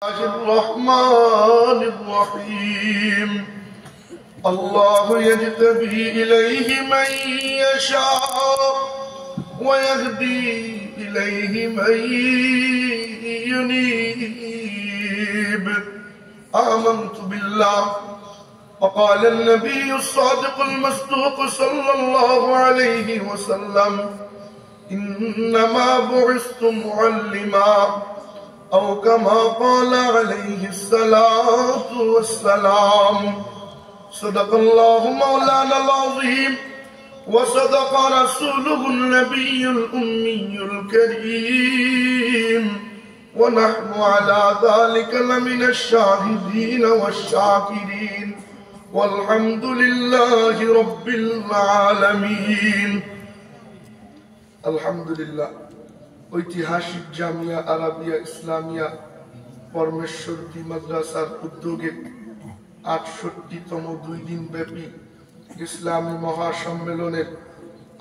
الرحمن الرحيم الله يجتبي إليه من يشاء ويهدي إليه من ينيب آمنت بالله وقال النبي الصادق المصدوق صلى الله عليه وسلم إنما بعثت معلما أو كما قال عليه الصلاة والسلام صدق الله مولانا العظيم وصدق رسوله النبي الأمي الكريم ونحن على ذلك لمن الشاهدين والشاكرين والحمد لله رب العالمين الحمد لله ঐতিহাসিক জামিয়া আরাবিয়া ইসলামিয়া পরমেশ্বরী মাদ্রাসার উদ্যোগে ৬৮তম ২ দিন ব্যাপী ইসলামী মহাসম্মেলনের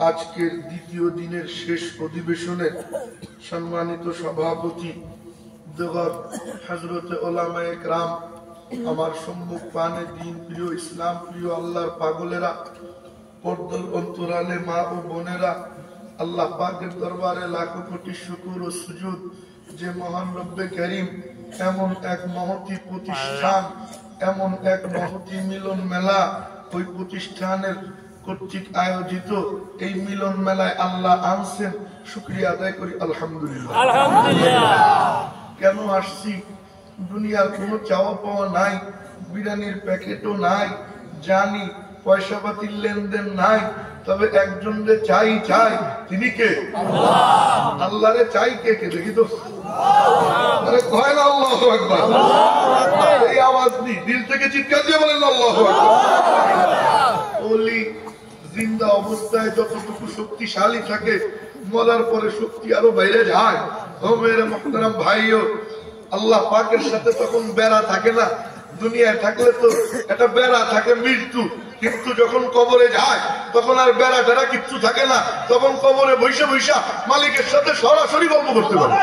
আজকের দ্বিতীয় দিনের শেষ অধিবেশনের সম্মানিত সভাপতি দেওয়ার হযরতে উলামায়ে কেরাম, আমার সম্মুখ পানে দ্বীন প্রিয় ইসলাম প্রিয় আল্লাহর পাগলেরা, পর্দার অন্তরালে মা ও বোনেরা, আল্লাহ পাকের দরবারে লাখো কোটি শুকর ও সুজুদ যে মহান রব্বে কারীম এমন এক মহতী প্রতিষ্ঠান, এমন এক মহতী মিলন মেলা, ওই প্রতিষ্ঠানের কর্তৃক আয়োজিত এই মিলন মেলায় আল্লাহ আনছেন, শুকরিয়া আদায় করি আলহামদুলিল্লাহ। কেন আসছি? দুনিয়ার কোনো চাওয়া পাওয়া নাই, বিরিয়ানির প্যাকেটও নাই, জানি পয়সা পাতির লেনদেন নাই, তবে একজন রে চাই তিনি কে? আল্লাহরে চাই কে? দেখি তো কয় না আল্লাহু আকবার। এই আওয়াজ দি দিল থেকে চিৎকার দিয়ে বলেন আল্লাহু আকবার। ওলি জিন্দা অবস্থায় যতটুকু শক্তিশালী থাকে, মরার পরে শক্তি আরো বাইরে যায়। ও মেরে মুহতারাম ভাইও, আল্লাহ পাকের সাথে তখন বেড়া থাকে না। দুনিয়ায় থাকলে তো একটা বেড়া থাকে মৃত্যু, কিন্তু যখন কবরে যায় তখন আর বেড়া টেরা কিচ্ছু থাকে না। তখন কবরে বৈশা বৈশা মালিকের সাথে সরাসরি গল্প করতে পারে।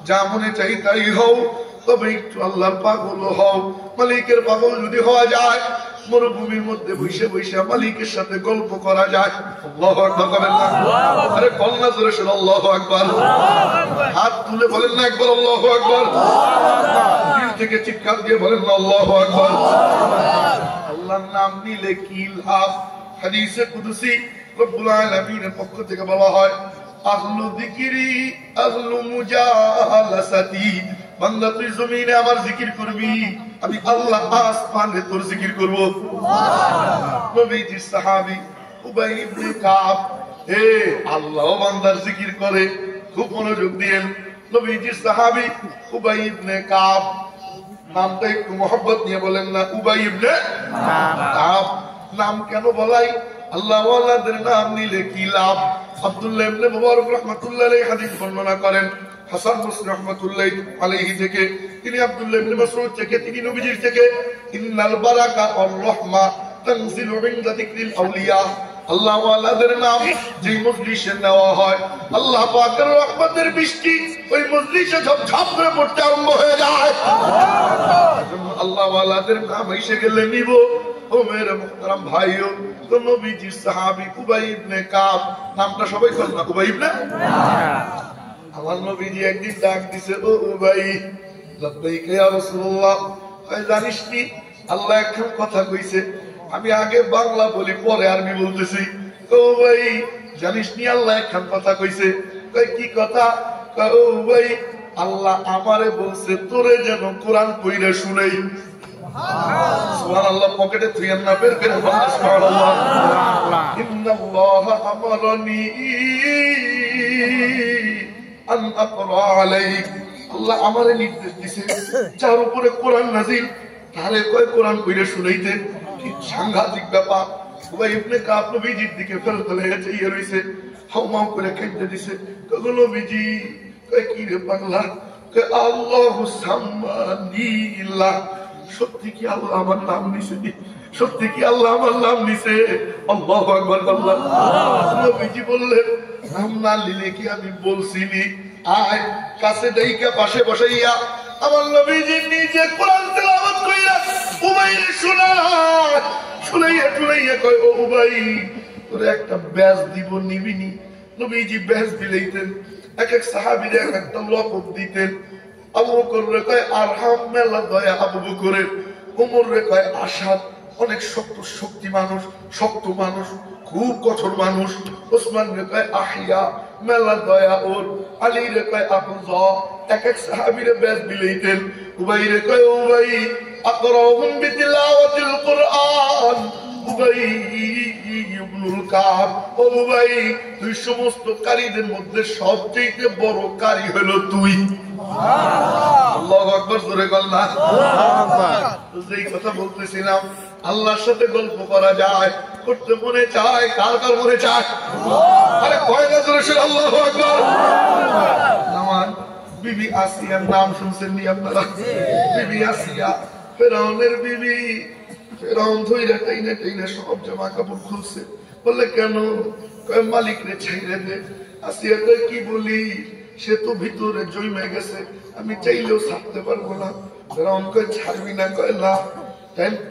যা মনে চাই তাই হও, তবে একটু আল্লাহর পাগল হও। মালিকের পাগল যদি হওয়া যায়, মরুভূমির মধ্যে বসে বসে মালিকের সাথে গল্প করা যায়। আল্লাহু আকবার বলেন না? আরে কলনা জোরে শুনো আল্লাহু আকবার। হাত তুলে বলেন না একবার আল্লাহু আকবার। দিল থেকে চিৎকার দিয়ে বলেন না আল্লাহু আকবার। আল্লাহর নাম নিলে কি লাভ? হাদিসে কুদসি রব্বুল আলামিনের পক্ষ থেকে বলা হয়, আহলু যিকরি আহলু মুজালাসাতি, বান্দা তুই জমিনে আমার জিকির করবি, আমি আল্লাহ আসমানে তোর জিকির করব। সুবহানাল্লাহ। নবীজি সাহাবী উবাই ইবনে কাব, আল্লাহ বান্দার জিকির করে, খুব মনোযোগ দিয়েন। নবীজি সাহাবী উবাই ইবনে কাব, নামটা একটু মোহাব্বত নিয়ে বলেন না, উবাই ইবনে কাব। নাম কেন বলাই? আল্লাহ ওয়ালাদের নাম নিলে কি লাভ? আব্দুল্লাহ ইবনে মুবারক রাহমাতুল্লাহ আলাইহি হাদিস বর্ণনা করেন হাসান বসরি রাহমাতুল্লাহ আলাইহি থেকে, তিনি আব্দুল্লাহ ইবনে মাসউদ থেকে, তিনি নবীজির থেকে, ইন্নাল বারাকা ওয়ার রাহমা তানজিলু ইনদা যিকরিল আউলিয়া, আল্লাহ ওয়ালাদের নাম যে মজলিসে নেওয়া হয়, আল্লাহ পাকের রহমতের বৃষ্টি ওই মজলিসে ঝপঝপ করে পড়তে আরম্ভ হয়ে যায়। আল্লাহ ওয়ালাদের নাম এসে গেলে নিব। ও মেরে মুহতারাম ভাইও, তো নবীজির সাহাবী উবাই ইবনে কাব, নামটা সবাই বলেন না, উবাই ইবনে। আমার নবীজি একদিন ডাক দিছে, ও উবাই, লাব্বাইক ইয়া রাসূলুল্লাহ। জানিস নি আল্লাহ একখান কথা কইছে, আমি আগে বাংলা বলি পরে আরবি বলতেছি। ও ভাই জানিস নি আল্লাহ একখান কথা কইছে? কই কি কথা? ও ভাই আল্লাহ আমারে বলছে তোরে যেন কোরআন পড়ে শুনাই। সুবহানাল্লাহ। পকেটে থুইয়েন না, বের করে বলেন সুবহানাল্লাহ। ইন্নাল্লাহ আমারানি আন আকরা আলাইক, আল্লাহ আমারে নির্দেশ দিছে যার উপরে কোরআন নাযিল তারে কয় কোরআন পড়ে শুনাইতে। কি সাংঘাতিক ব্যাপার। উবাই ইবনে কাব নবীজির দিকে ফেরত হয়ে চেয়ে রইছে, হাউমাউ করে খেতে দিছে। নবীজি কয় কি রে পাগলা? কয় আল্লাহু সাম্মানিল্লাহ। সত্যি কি আল্লাহ আমার নাম নিছে? সত্যি কি আল্লাহ আমার নাম নিছে? আল্লাহু আকবার। আল্লাহ নবীজি বললেন নাম না নিলে কি আমি বলছিনি? আয় কাছে ডাইকা পাশে বসাইয়া আমার নবীজি নিজে কোরআন তেলাওয়াত কইরা উবাইরে শুনাইয়া কয় ও উবাই, তোরে একটা ব্যাজ দিব, নিবিনি? নবীজি ব্যাজ দিলেইতেন। এক এক সাহাবীরে এক একটা লকব দিতেন। আবু বকর রে কয় আরহাম, মেলা দয়া আবু বকরের। ওমর রে কয় আসাদ, অনেক শক্ত মানুষ, খুব কঠোর মানুষ। ওসমান রে কয় আহিয়া, মেলা দয়া ওর। আলী রে কয় আফজা। এক এক সাহাবীরে ব্যাজ দিলেইতেন। উবাই রে কয় উবাই আকরাহুম বিতিলাওয়াতিল কুরআন। উবাই ইবনুল কাব, ও উবাই তুই সমস্ত কারীদের মধ্যে সবচেয়ে বড় কারী হলো তুই। আল্লাহু আকবার, জোরে আল্লাহ আকবার। যেই কথা বলতেছিলাম, আল্লাহর সাথে গল্প করা যায়, করতে মনে চায়। কার কার মনে চায়? আরে কয় না জোরে শুনে আল্লাহু আকবার। আমার বিবি আসিয়ার নাম শুনছেন নি আপনারা? বিবি আসিয়া ফেরাউনের বিবি। ফেরাউন ধইরা টাইনা সব জামা কাপড় খুলছে। বললে কেন? কয় মালিক রে ছাইরে দে। আসিয়া কয় কি বলি? সে তো ভিতরে জমে গেছে, আমি চাইলেও ছাড়তে পারবো না। ফেরাউন কয় ছাড়বি না? কয় না।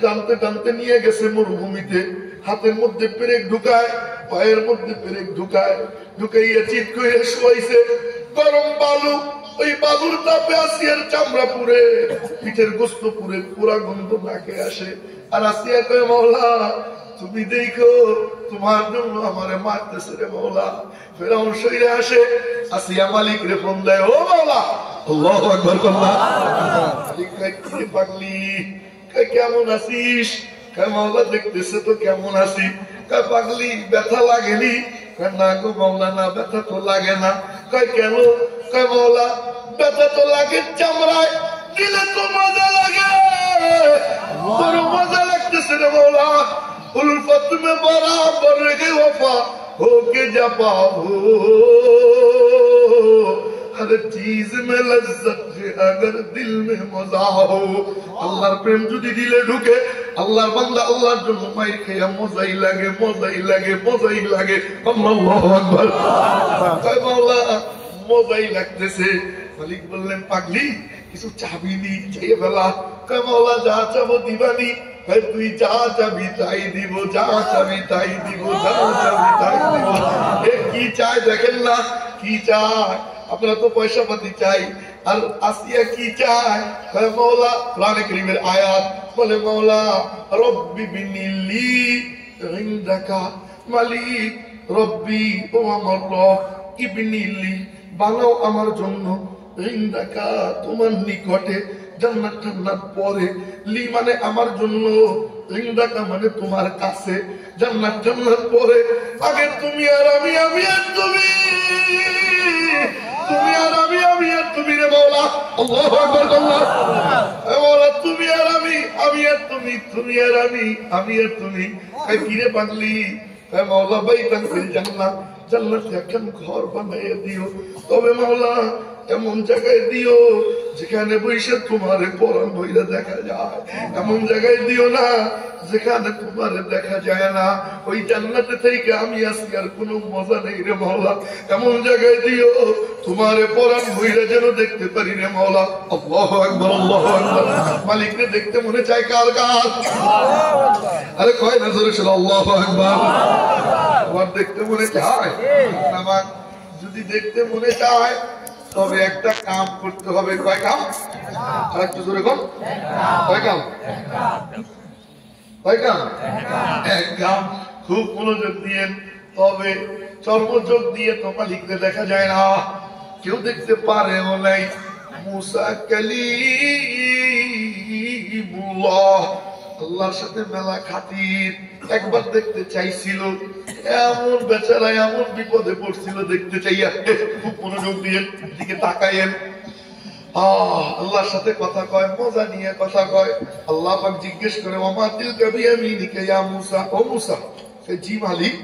টানতে টানতে নিয়ে গেছে মরুভূমিতে। হাতের মধ্যে পেরেক ঢুকায়, পায়ের মধ্যে পেরেক ঢুকাইয়া চিৎ করে শোয়াইছে। গরম বালু, ওই বালুর তাপে আসিয়ার চামড়া পুড়ে, পিঠের গোস্ত পুড়ে, পুরা গন্ধ নাকে আসে। আর আসিয়া কয় মাওলা তুমি দেখো, তোমার জন্য আমারে মারতেছে রে মাওলা। ফেরাউন সইরে আসে। আসিয়া মালিক রে ফোন দেয়, ও মাওলা। আল্লাহু আকবার। মালিক কয় কি পাগলি, কেমন আছিস? কয় মাওলা দেখতেছে তো কেমন আছি। কয় পাগলি ব্যথা লাগেনি? কয় না গো মাওলা, না ব্যথা তো লাগে না। কয় কেন? কয় মাওলা ব্যথা তো লাগে চামড়ায়, দিলে তো মজা লাগে। বড় মজা লাগতেছে রে মাওলা। उल्फत में बराबर के वफा होके जपा हो, हर चीज में लज्जत है अगर दिल में मजा हो। আল্লাহর প্রেম যদি দিলে ঢুকে, আল্লাহর বান্দা আল্লাহর জন্য মাইর খেয়ে মজাই লাগে। আল্লাহু আকবার। কয় মাওলা মজাই লাগতেছে। মালিক বললেন পাগলি কিছু চাবি নি, চেয়ে ফেলা। কয় মাওলা যা চাবো দিবানি। তুই যা চাবি তাই দিব, যা চাবি তাই দিব, যা চাবি তাই দিব। কি চাই দেখেন না, কি চায়? আপনারা তো পয়সা পাতি চাই। আর আসিয়া কি চায়? মাওলা, কোরআনে কারীমের আয়াত বলে মাওলা রব্বি বিনিল্লি ইনদাকা, মালিক রব্বি, ও আমার রব, ইবনিল্লি বানাও আমার জন্য, ইনদাকা তোমার নিকটে, জান্নাত জান্নাত পরে, লি মানে আমার জন্য, ইনদাকা মানে তোমার কাছে, জান্নাত জান্নাত পরে। আগে তুমি আর আমি, আমি আর তুমি, তুমি আর আমি, আমি আর তুমি রে মাওলা। আল্লাহু আকবার। আল্লাহ মাওলা তুমি আর আমি, আমি আর তুমি, তুমি আর আমি, আমি আর তুমি। কই কি রে পাগলি? কই মাওলা বাইতান ফিল জান্নাত, জান্নাতে একখান ঘর বানাইয়া দিও। তবে মাওলা এমন জায়গায় দিও যেখানে বসে তোমারে পরাণ ভইরা দেখা যায়। এমন জায়গায় দিও না যেখানে তোমারে দেখা যায় না। ওই জান্নাতে থেকে আমি আছি আর কোনো মজা নেই রে মাওলা। এমন জায়গায় দিও তোমারে পরাণ ভইরা যেন দেখতে পারি রে মাওলা। আল্লাহু আকবার। আল্লাহু আকবার। মালিককে দেখতে মনে চায় কার কার? আরে কয় না জোরে শুনো আল্লাহু আকবার। আমার দেখতে মনে চায়। আমার যদি দেখতে মনে চায় তবে একটা কাম করতে হবে। কয় কাম? আর একটু জোরে বল। কয় কাম? কয় কাম? এক কাম। খুব মনোযোগ দিয়ে, তবে চর্মযোগ দিয়ে তো মালিককে দেখা যায় না, কেউ দেখতে পারে নাই। মুসা কালিমুল্লাহ আল্লাহর সাথে মেলা খাতির, একবার দেখতে চাইছিল। এমন বেচারা এমন বিপদে পড়ছিল, দেখতে চাইয়া খুব মনোযোগ দিয়ে দিকে তাকাইয়েন। আল্লাহর সাথে কথা কয়, মজা নিয়ে কথা কয়। আল্লাহ পাক জিজ্ঞেস করে ওমা তিলকা বিয়ামিনিকা ইয়া মুসা, ও মুসা। জি মালিক,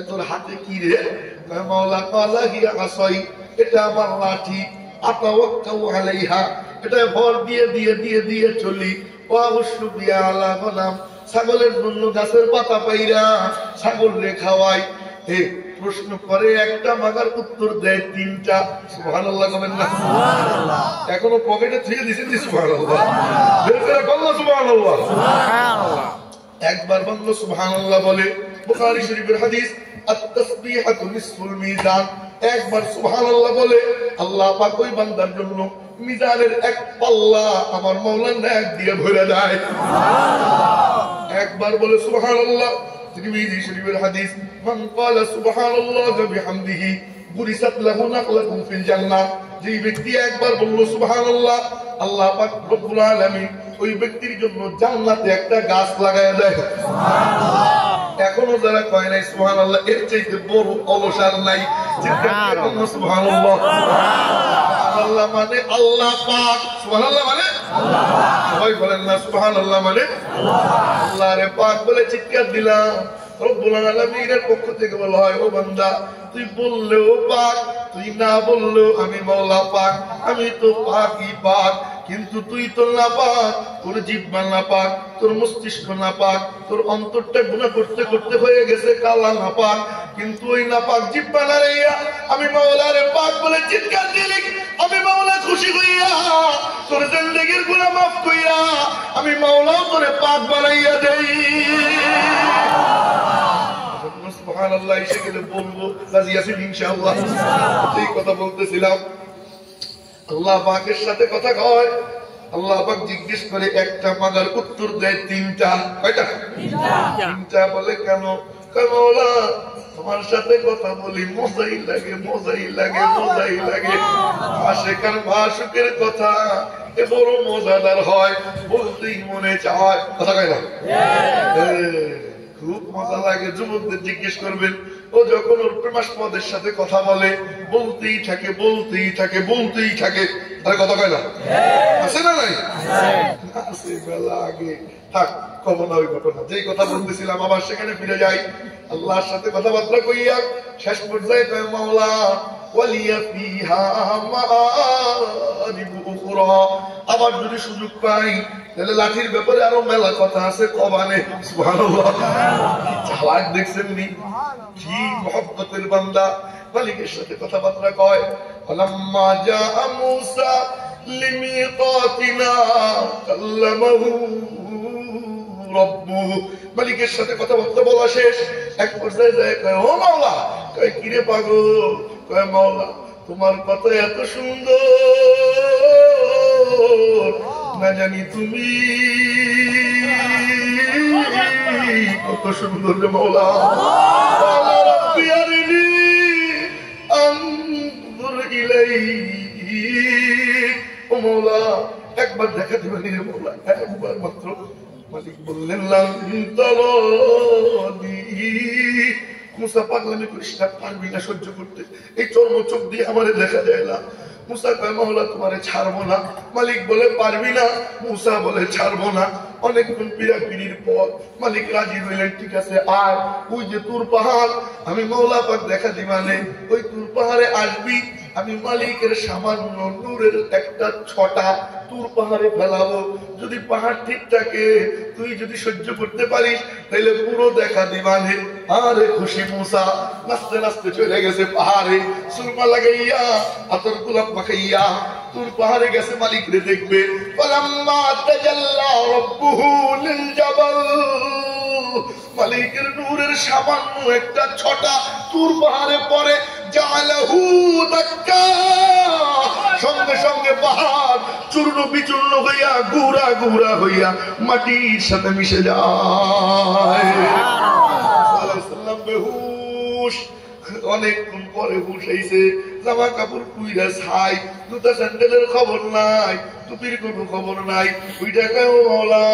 তোর হাতে কি রে? মাওলা কালা হিয়া আসাই, এটা আমার লাঠি, আতাওয়াক্কাউ আলাইহা, এটা ভর দিয়ে দিয়ে দিয়ে দিয়ে চলি। ওয়া উশবিয়া আলা গনাম, ছাগলের জন্য গাছের পাতা পাইরা ছাগল রে খাওয়াই। প্রশ্ন করে একটা মাগার উত্তর দেয় তিনটা। সুবহানাল্লাহ বলেন না? সুবহানাল্লাহ। এখনো পকেটে থেকে দিছেন সুবহানাল্লাহ, বের করে বললো সুবহানাল্লাহ। সুবহানাল্লাহ। একবার বললো সুবহানাল্লাহ বলে, বুখারী শরীফের হাদিস, আত-তাসবিহাতু নিসফুল মিজান। একবার সুবহানাল্লাহ বলে আল্লাহ পাক ওই বান্দার জন্য মিজানের এক পাল্লা আমার মাওলার নেক দিয়ে ভরে দেয়। সুবহানাল্লাহ। একবার বলে সুবহানাল্লাহ। তিরমিজি শরীফের হাদিস, মান ক্বালা সুবহানাল্লাহ বিহামদিহি বুরিসাত লাহু নাখলাতুন ফিল জান্নাহ। যে ব্যক্তি একবার বলল সুবহানাল্লাহ, আল্লাহ পাক রব্বুল আলামিন ওই ব্যক্তির জন্য জান্নাতে একটা গাছ লাগায়া দেয়। সুবহানাল্লাহ। এখনো যারা কয় নাই সুবহানাল্লাহ, এর চাইতে বড় অবসর নাই। সুবহানাল্লাহ। সুবহানাল্লাহ মানে আল্লাহ পাক। সুবহানাল্লাহ মানে আল্লাহ পাক। সবাই বলেন না সুবহানাল্লাহ মানে আল্লাহ পাক। আল্লাহ রে পাক বলে চিৎকার দিলাম। রব্বুল আলামিনের পক্ষ থেকে বলা হয়, ও বান্দা তুই বললেও পাক, তুই না বললেও আমি মাওলা পাক। আমি তো পাকই পাক, কিন্তু তুই তো না পাক। তোর জিহ্বা না পাক, তোর মস্তিষ্ক না পাক, তোর অন্তরটা গুনাহ করতে করতে হয়ে গেছে কালা না পাক। কিন্তু ওই না পাক জিহ্বা না রাইয়া আমি মাওলারে পাক বলে চিৎকার দিলি, আমি মাওলা খুশি হইয়া তোর জিন্দেগীর গুনাহ মাফ কইরা আমি মাওলাও তোরে পাক বানাইয়া দেই। সুবহানাল্লাহ এসে গেলে বলবো, রাজি আছেন ইনশাআল্লাহ? এই কথা বলতেছিলাম, আল্লাহ পাকের সাথে কথা কয়। আল্লাহ পাক জিজ্ঞেস করে একটা মাগার উত্তর দেয় তিনটা। কয়টা? তিনটা। বলে কেন? মাওলা তোমার সাথে কথা বলি মজাই লাগে, মজাই লাগে, মজাই লাগে। আশিকার মাশুকের কথা এ বড় মজাদার হয়, বলতেই মনে চায়। কথা কয় না? খুব মজা লাগে। যুবকদের জিজ্ঞেস করবেন, ও যখন ওর প্রেমাস্পদের সাথে কথা বলে বলতেই থাকে, বলতেই থাকে, বলতেই থাকে। আরে কথা কয় না? আছে না নাই? আছে। বেলা আগে থাক, কব না ওই ঘটনা। যেই কথা বলতেছিলাম আবার সেখানে ফিরে যাই। আল্লাহর সাথে কথাবার্তা কইয়া শেষ পর্যায়ে কয়, মাওলা ওয়ালিয়া ফিহা মাআরিবু উখরা। আবার যদি সুযোগ পাই তাহলে লাঠির ব্যাপারে আরো মেলা কথা আছে কবানে। সুবহানাল্লাহ। চালাক দেখছেন নি? কি মহব্বতের বান্দা। মালিকের সাথে কথাবার্তা কয়। ফালাম্মা জাআ মূসা লিমিকাতিনা কাল্লামাহু রব্বুহু। মালিকের সাথে কথাবার্তা বলা শেষ। এক পর্যায়ে যায় কয়, ও মাওলা। কয় কি রে পাগল? কয় মাওলা তোমার কথা এত সুন্দর, না জানি তুমি কত সুন্দর রে মাওলা। রাব্বি আরিনি আনজুর ইলাইহি। ও মাওলা একবার দেখা দিবেন রে মাওলা, একবার মাত্র। মালিক বললেন লান তারানি। মুসা পাগলামি করিস না, পারবি না সহ্য করতে, এই চর্ম চোখ দিয়ে আমারে দেখা যায় না। মুসা কয় মাওলা তোমারে ছাড়বো না। মালিক বলে পারবি না। মুসা বলে ছাড়বো না। অনেকক্ষণ পিড়াপিড়ির পর মালিক রাজি হইলেন, ঠিক আছে আয়, ওই যে তুর পাহাড়, আমি মাওলা পাক দেখা দিবানে ওই তুর পাহাড়ে আসবি। আমি মালিকের সামান্য নূরের একটা ছটা তুর পাহাড়ে ফেলাবো। যদি পাহাড় ঠিক থাকে, তুই যদি সহ্য করতে পারিস তাহলে পুরো দেখা দিবানে। আরে খুশি মুসা নাচতে নাচতে চলে গেছে পাহাড়ে, সুরমা লাগাইয়া আতর গোলাপ মাখাইয়া তুর পাহাড়ে গেছে মালিক রে দেখবে। ফালাম্মা তাজাল্লা রাব্বুহু লিল জাবাল। মালিকের নূরের সামান্য একটা ছটা তুর পাহাড়ে পড়ে। জালাহু দাক্কা। সঙ্গে সঙ্গে পাহাড় চূর্ণ বিচূর্ণ হইয়া গুড়া গুড়া হইয়া মাটির সাথে মিশে যায়। বেহুশ। অনেকক্ষণ পরে হুশ হইছে। জামা কাপড় পুইরা ছাই, জুতা স্যান্ডেলের খবর নাই, টুপির কোনো খবর নাই। ওই টাকায় ও মাওলা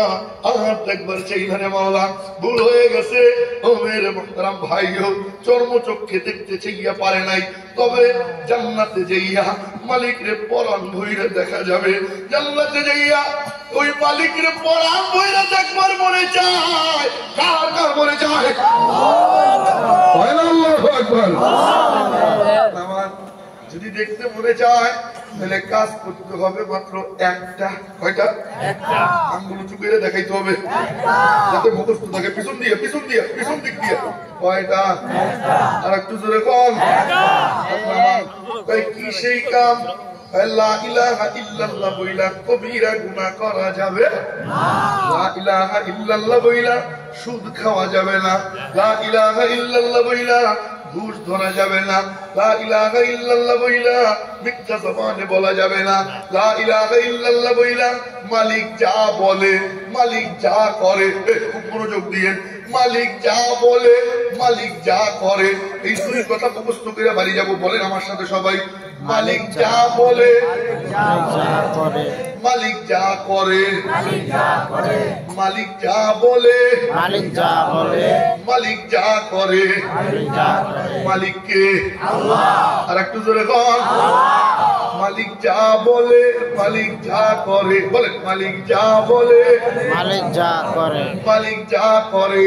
আর একবার চাইলারে মাওলা ভুল হয়ে গেছে। ও মেরে মোহতারাম ভাইও, চর্ম চক্ষে দেখতে চাইয়া পারে নাই, তবে জান্নাতে যাইয়া মালিক রে পরাণ ভইরা দেখা যাবে। জান্নাতে যাইয়া ওই মালিক রে পরাণ ভইরা দেখবার মনে চায়। কার কার মনে চায়? আল্লাহু আকবার। আমার যদি দেখতে মনে চায় তাহলে কাজ করতে হবে মাত্র একটা। কয়টা? একটা। আঙ্গুল উঁচু করে দেখাইতে হবে যাতে মুখস্থ থাকে। পিছন দিয়ে পিছন দিয়ে পিছন দিক দিয়ে। কয়টা? আর একটু জোরে কম। তাই কি সেই কাম? লা ইলাহা ইল্লাল্লাহ বইলা কবিরা গুনাহ করা যাবে না। লা ইলাহা ইল্লাল্লাহ বইলা সুদ খাওয়া যাবে না। লা ইলাহা ইল্লাল্লাহ বইলা ঘুষ ধরা যাবে না। লা ইলাহা ইল্লাল্লাহ বইলা মিথ্যা জবানে বলা যাবে না। লা ইলাহা ইল্লাল্লাহ বইলা মালিক যা বলে, মালিক যা করে, খুব মনোযোগ দিয়ে, মালিক যা বলে, মালিক যা করে, এই দুই কথা মুখস্থ করে বাড়ি যাবো। বলেন আমার সাথে সবাই, মালিক যা বলে, মালিক যা করে, মালিক যা বলে, মালিক যা বলে, মালিক যা করে, মালিককে আল্লাহ। আর একটু জোরে কর, মালিক যা বলে, মালিক যা করে। বলেন মালিক যা বলে, মালিক যা করে, মালিক যা করে।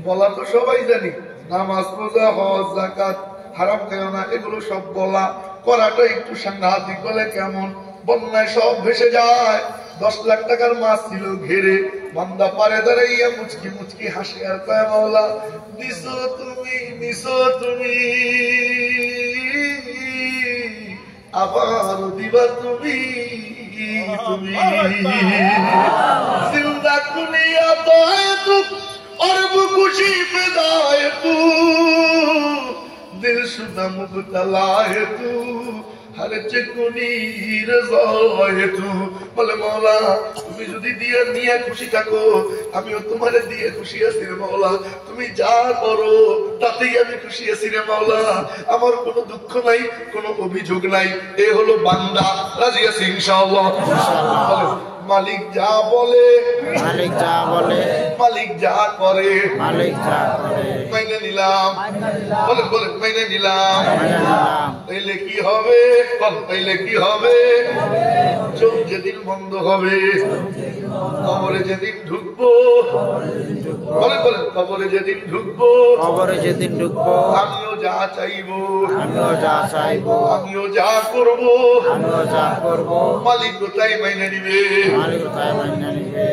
বলা তো সবাই জানি, নামাজ, রোজা, হজ, যাকাত, হারাম খাও না, এগুলো সব বলা। করাটা একটু সাংঘাতিক। বলে কেমন? বন্যায় সব ভেসে যায়। 10 লাখ টাকার মাছ ছিল ঘেরে, বান্দা পারে দাঁড়াইয়া মুচকি মুচকি হাসে আর কয় মাওলা নিছো তুমি, নিছো তুমি, আবার দিবা তুমি, তুমি জিন্দা কুলিয়া তো है तू और वो खुशी पैदा है तू, दिल शुदा मुबतला है तू, हर चकुनी रज़ा है तू। বলে মাওলা তুমি যদি দিয়ে নিয়ে খুশি থাকো, আমিও তোমারে দিয়ে খুশি আছি রে মাওলা। তুমি যা করো তাতেই আমি খুশি আছি রে মাওলা। আমার কোনো দুঃখ নাই, কোনো অভিযোগ নাই। এ হলো বান্দা। রাজি আছি ইনশাআল্লাহ। মালিক যা বলে, মালিক যা বলে, মালিক যা করে, মালিক যা করে, মাইনে নিলাম। বলেন বলেন মাইনে নিলাম। তাইলে কি হবে? তাইলে কি হবে? চোখ যেদিন বন্ধ হবে, কবরে যেদিন ঢুকবো, বলেন বলেন কবরে যেদিন ঢুকবো, কবরে যেদিন ঢুকবো, আমিও যা চাইবো, আমিও যা চাইবো, আমিও যা করবো, আমিও যা করবো, মালিক কোথায় মাইনে নিবে? মালিক কোথায় মাইনে নিবে?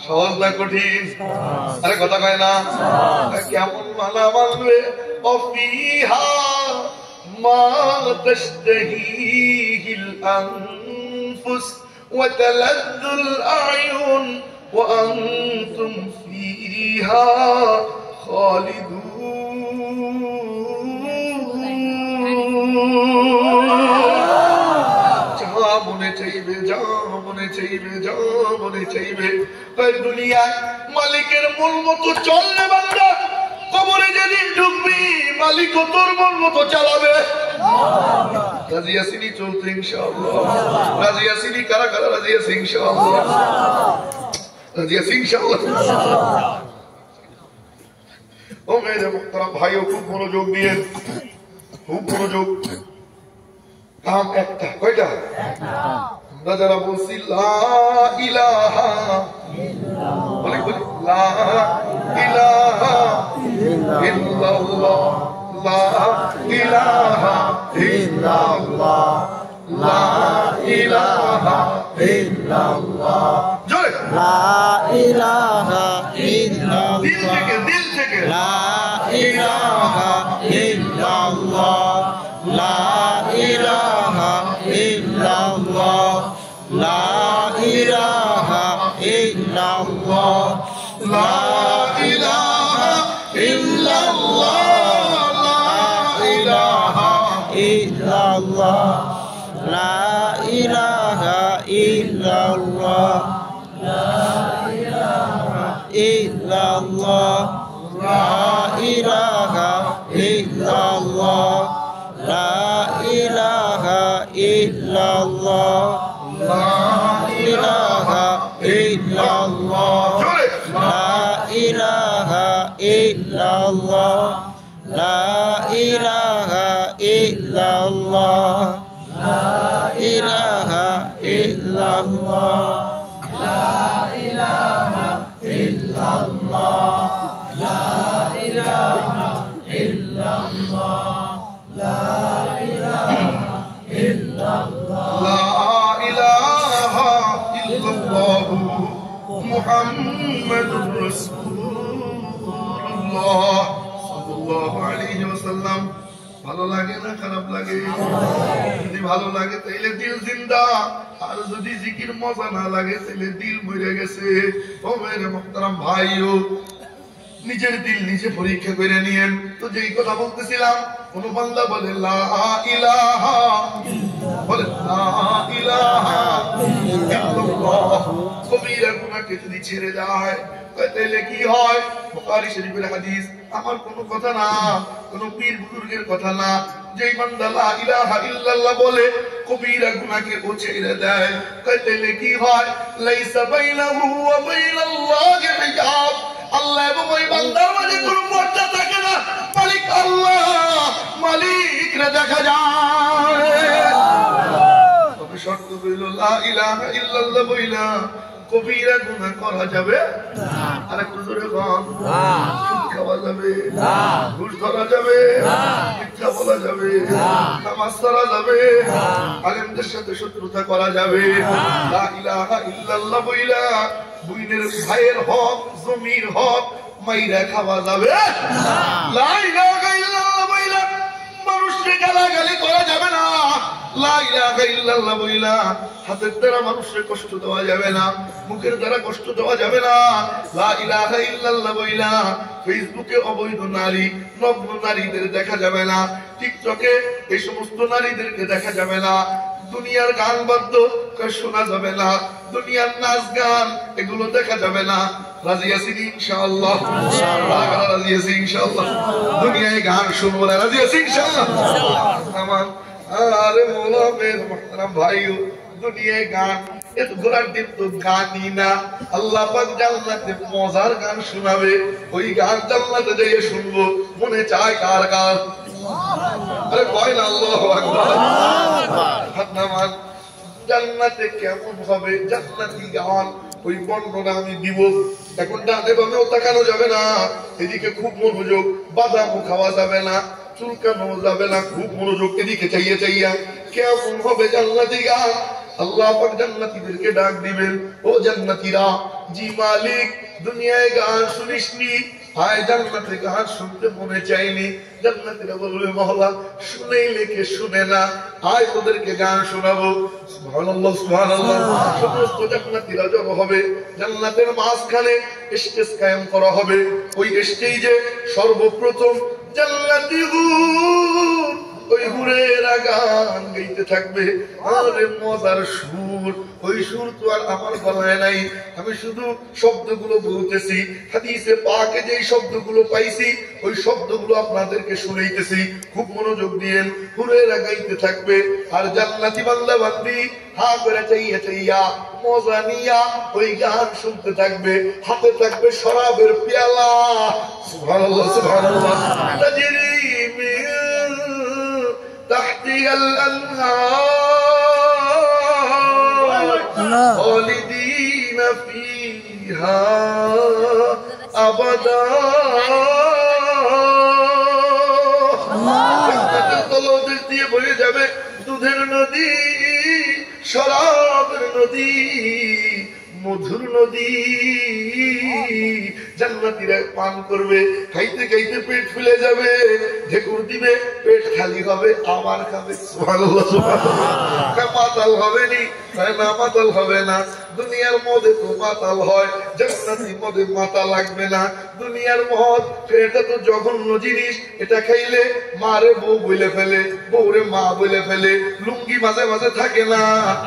সহজ না কঠিন? আরে কথা কয় না? কেমন মানা মানবে? অফিহা মা তাশতাহিহিল আনফুস ওয়া তালাদ্দুল আ'য়ুন ওয়া আনতুম ফিহা খালিদুন। যা মনে চাইবে, যা মনে চাইবে, যা মনে চাইবে। তাই দুনিয়ায় মালিকের মন মতো চললে বান্দা, কবরে যেদিন ঢুকবি মালিক তোর মন মতো চালাবে। রাজি আসিনি চলতে ইনশাআল্লাহ? রাজি আসিনি? কারা কারা রাজি আছে ইনশাআল্লাহ? রাজি আছে ইনশাআল্লাহ? ও মেয়েদের মুহতারাম ভাইও খুব মনোযোগ দিয়ে, খুব মনোযোগ। কাম একটা। কয়টা? আমরা যারা বলছি লা ইলাহা, বলে বলি লা ইলাহা ইল্লাল্লাহ, লা ইলাহা ইল্লাল্লাহ, লা ইলাহা ইল্লাল্লাহ। জোরে লা ইলাহা ইল্লাল্লাহ, দিল থেকে, দিল থেকে লা ইলাহা ইল্লাল্লাহ, লা ইলাহা ইল্লাল্লাহ, লা ইলাহা ইল্লাল্লাহ, লা ইলাহা ইল্লাল্লাহ, লা ইলাহা ইল্লাল্লাহ, লা ইলাহা ইল্লাল্লাহ, লা ইলাহা ইল্লাল্লাহ, লা ইলাহা ইল্লাল্লাহ, লা ইলাহা ইল্লাল্লাহ, লা ইলাহা ইল্লাল্লাহ, লা ইলাহা ইল্লাল্লাহ, লা ইলাহা ইল্লাল্লাহ, লা ইলাহা ইল্লাল্লাহ, লা ইলাহা ইল্লাল্লাহ, লা মুহাম্মাদুর রাসূলুল্লাহ সাল্লাল্লাহু আলাইহি ওয়াসাল্লাম। ভালো লাগে না খারাপ লাগে? যদি ভালো লাগে তাইলে দিল জিন্দা, আর যদি জিকির মজা না লাগে তাইলে দিল মরে গেছে। ও মেরে মুহতারাম ভাইও, নিজের দিল নিজে পরীক্ষা করে নিয়েন। তো যেই কথা বলতেছিলাম, কোন বান্দা বলে লা ইলাহা, বলে লা ইলাহা ইল্লাল্লাহ, কবিরা গুনাহকে যদি ছেড়ে যায় তাহলে কি হয়? বুখারী শরীফের হাদিস, আমার কোন কথা না, কোন পীর বুজুর্গের কথা না। যেই বান্দা লা ইলাহা ইল্লাল্লাহ বলে কবিরা গুনাহকে ও ছেড়ে দেয়, তাহলে কি হয়? লাইসা বাইনাহু ওয়া বাইনাল্লাহি হিজাব, আল্লাহ এবং ওই বান্দার মাঝে কোনো পর্দা থাকে না। মালিক আল্লাহ, মালিকরে দেখা যায়। তবে শর্ত হইল লা ইলাহা ইল্লাল্লাহ বইলা কবিরা গুনাহ করা যাবে না। আর একটু জোরে বল, সুদ খাওয়া যাবে না, ঘুষ ধরা যাবে না, মিথ্যা বলা যাবে না, নামাজ পড়া যাবে না, আলেমদের সাথে শত্রুতা করা যাবে না। লা ইলাহা ইল্লাল্লাহ বইলা বুইনের ভাইয়ের হক, জমির হক মাইরা খাওয়া যাবে না। লা ইলাহা ইল্লাল্লাহ বইলা মানুষকে গালাগালি করা যাবে না। লা ইলাহা ইল্লাল্লাহ বইলা হাতের দ্বারা মানুষকে কষ্ট দেওয়া যাবে না, মুখের দ্বারা কষ্ট দেওয়া যাবে না। লা ইলাহা ইল্লাল্লাহ বইলা ফেসবুকে অবৈধ নারী, নগ্ন নারীদের দেখা যাবে না, টিকটকে এই সমস্ত নারীদেরকে দেখা যাবে না, দুনিয়ার গান বাদ্য শোনা যাবে না, দুনিয়ার নাচ গান এগুলো দেখা যাবে না। রাজি আছি ইনশাআল্লাহ? রাজি আছি ইনশাআল্লাহ? দুনিয়ায় গান শুনবো না, রাজি আছি ইনশাআল্লাহ? আমার আরে মোলামের মুহতারাম ভাইও, দুনিয়ায় গান এত ঘোরার দিন তো গানই না। আল্লাহ পাক জান্নাতে মজার গান শোনাবে, ওই গান জান্নাতে যেয়ে শুনবো। মনে চায় কার কার? আরে কয় না আল্লাহু আকবার। জান্নাতে কেমন হবে জান্নাতি গান, ওই বর্ণনা আমি দিব। এখন ডানে বামেও তাকানো যাবে না, এদিকে খুব মনোযোগ। বাদামও খাওয়া যাবে না, চুলকানো যাবে না, খুব মনোযোগ এদিকে চাইয়া চাইয়া। কেমন হবে জান্নাতি গান? আল্লাহ পাক জান্নাতীদেরকে ডাক দিবেন, ও জান্নাতীরা, জি মালিক, দুনিয়ায় গান শুনিসনি, হায় জান্নাতে গান শুনতে মনে চাইনি। জান্নাতীরা বলবে, মওলা শুনাইলে কে শুনে না, আয় তোদেরকে গান শোনাবো। সুবহানাল্লাহ, সুবহানাল্লাহ। সমস্ত জান্নাতীরা জড়ো হবে, জান্নাতের মাঝখানে স্টেজ কায়েম করা হবে। ওই স্টেজে সর্বপ্রথম জান্নাতি হুর, ওই হুরেরা গান গাইতে থাকবে। আরে মজার সুর, ওই সুর তো আর আমার গলায় নাই, আমি শুধু শব্দগুলো বলতেছি। হাদিসে পাকে যে শব্দগুলো পাইছি ওই শব্দগুলো আপনাদেরকে শুনাইতেছি, খুব মনোযোগ দিয়েন। হুরেরা গাইতে থাকবে, আর জান্নাতি বান্দা বান্দি হা করে চাইয়া চাইয়া মজা নিয়া ওই গান শুনতে থাকবে। হাতে থাকবে শরাবের পেয়ালা। সুবহানাল্লাহ, সুবহানাল্লাহ। তাজরি মিন تحتها الأنهار خالدين فيها أبدا। তলদেশ দিয়ে বয়ে যাবে দুধের নদী, শরাবের নদী, মধুর নদী। জান্নাতীরা পান করবে, খাইতে খাইতে পেট ফুলে যাবে, ঢেকুর দিবে, পেট খালি হবে, আবার খাবে। সুবহানাল্লাহ, সুবহানাল্লাহ। মাতাল হবে নি? না, মাতাল হবে না। দুনিয়ার মদে তো মাতাল হয়, জান্নাতি মদে মাতা লাগবে না। দুনিয়ার মদ এটা তো জঘন্য জিনিস, এটা খাইলে মারে বউ বলে ফেলে, বউরে মা বলে ফেলে, লুঙ্গি মাঝে মাঝে থাকে না।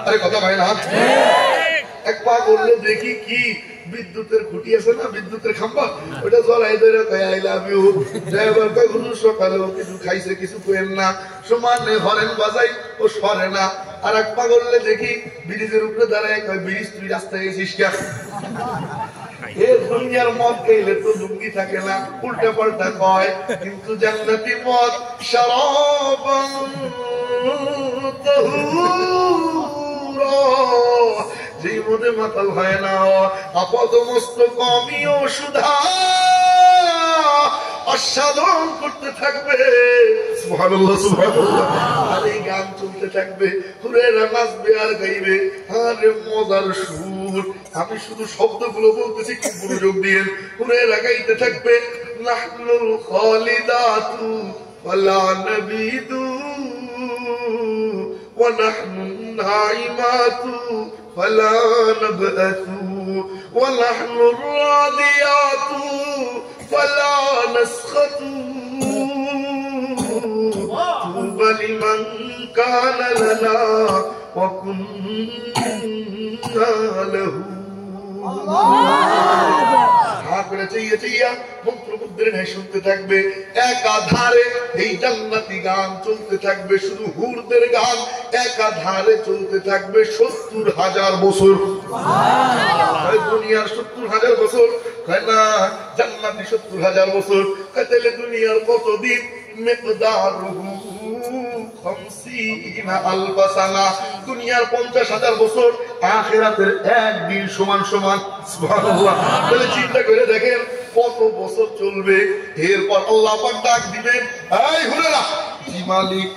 আরে কথা ভাই না? এক পা করলে দেখি কি বিদ্যুতের খুঁটি আছে না, বিদ্যুতের খাম্বা, ওটা জড়াই ধরে কয় আই লাভ ইউ। ড্রাইভার কয় হুজুর সকালেও কিছু খাইছে, কিছু কইেন না, সমানে হরেন বাজাই ও সরে না। আর এক পা করলে দেখি ব্রিজের উপরে দাঁড়ায় কয় ব্রিজ তুই রাস্তায় গেছিস কেন? এর দুনিয়ার মদ খেলে তো লুঙ্গি থাকে না, উল্টা পাল্টা কয়। কিন্তু জান্নাতি মদ শারাবান তাহুরা, যেই মধ্যে মাতাল হয় না, আপাত মস্তক আমিও সুধা আস্বাদন করতে থাকবে। সুবহানাল্লাহ, সুবহানাল্লাহ। আর এই গান চলতে থাকবে, হুরেরা নাচবে আর গাইবে। আরে মজার সুর, আমি শুধু শব্দগুলো বলতেছি, কি মনোযোগ দিয়ে হুরায়রা গাইতে থাকবে, নাহনুল খালিদাতু ওয়ালা নাবিদু ওয়া নাহনুন নাইমাতু ওয়ালা নাবআতু ওয়া নাহনুর রাদিয়াতু ওয়ালা নাসখাতু তুবা লিমান কানা লানা ওয়া কুন্না লাহু। শুনতে থাকবে, একাধারে এই জান্নাতি গান চলতে থাকবে, শুধু হুরদের গান একাধারে চলতে থাকবে ৭০,০০০ বছর। দুনিয়ার ৭০,০০০ বছর না, জান্নাতি ৭০,০০০ বছর। তাহলে দুনিয়ার কতদিন? দুনিয়ার ৫০,০০০ বছর, আখিরাতের একদিন সমান সমান। সুবহানাল্লাহ। তাহলে চিন্তা করে দেখেন কত বছর চলবে। এরপর আল্লাহ পাক ডাক দিবেন, এই হুরায়রা, জি মালিক,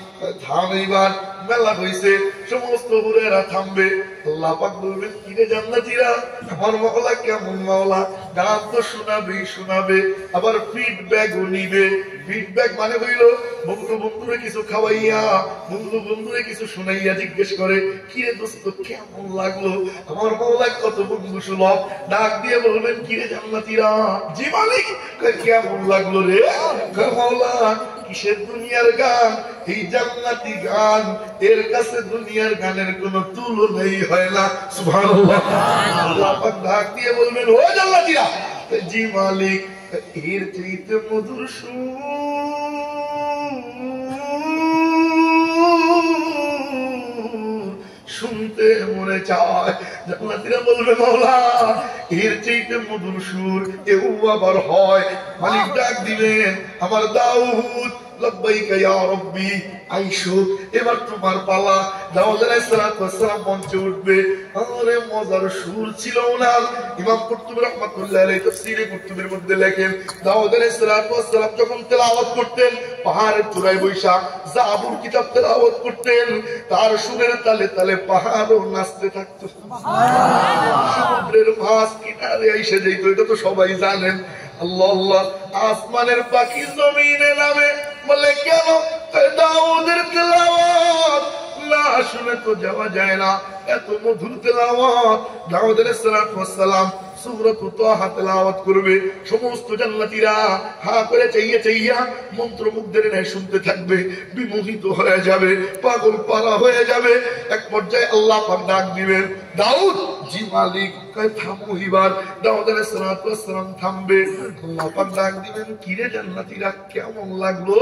থাম, এইবার মেলা হয়েছে। সমস্ত হুরায়রা থামবে। আল্লাহ পাক বলবেন, কিরে জান্নাতীরা, আমার মাওলা কেমন মাওলা? গান তো শোনাবে, আবার ফিডব্যাকও নিবে। ফিডব্যাক মানে হইল বন্ধুরে কিছু খাওয়াইয়া, বন্ধুরে কিছু শুনাইয়া জিজ্ঞেস করে, কিরে দোস্ত কেমন লাগলো? আমার মাওলা কত বন্ধু সুলভ, ডাক দিয়ে বলবেন, কিরে জান্নাতীরা, জি মালিক, কেমন লাগলো রে? মাওলা কিসের দুনিয়ার গান? এই জান্নাতি গান, এর কাছে দুনিয়ার গানের কোনো তুলনাই হয় না। সুবহানাল্লাহ। আল্লাহ পাক ডাক দিয়ে বলবেন, ও জান্নাতীরা, জি মালিক, এর চাইতে মধুর শুনতে মনে চায়। জান্নাতীরা বলবে, মাওলা এর চাইতে মধুর সুর এও আবার হয়? মালিক ডাক দিবেন, আমার দাউদ, লব্বাইকা ইয়া রাব্বি, আইসো, এবার তোমার পালা। দাউদ আলাইহিস সালাম মঞ্চে উঠবে। আরে মজার সুর ছিল ওনার। ইমাম কুরতুবী রাহমাতুল্লাহি আলাইহি তাফসীরে কুরতুবীর মধ্যে লেখেন, দাউদ আলাইহিস সালাম যখন তেলাওয়াত করতেন, পাহাড়ের চূড়ায় বৈশা জাবুর কিতাব তেলাওয়াত করতেন, তার সুরের তালে তালে পাহাড়ও নাচতে থাকতো। সমুদ্রের মাছ কিনারে এসে যেত, এটা তো সবাই জানেন। আল্লাহ আল্লাহ, আসমানের পাখি জমিনে নামে, বলে কেন? দাউদের তেলাওয়াত না শুনে তো যাওয়া যায় না, এত মধুর তেলাওয়াত। দাউদ আলাইহিস সালাম সূরাত তাহা তেলাওয়াত করবে। সমস্ত জান্নাতীরা হা করে চাইয়া মন্ত্রমুগ্ধের ন্যায় শুনতে থাকবে, বিমোহিত হয়ে যাবে, পাগল পারা হয়ে যাবে। এক পর্যায়ে আল্লাহ পাক ডাক দিবেন, দাউদ, জি মালিক, কয় থামো এবার। দাউদ আলাইহিস সালাম থামবে। আল্লাহ পাক ডাক দিবেন, কিরে জান্নাতীরা, কেমন লাগলো?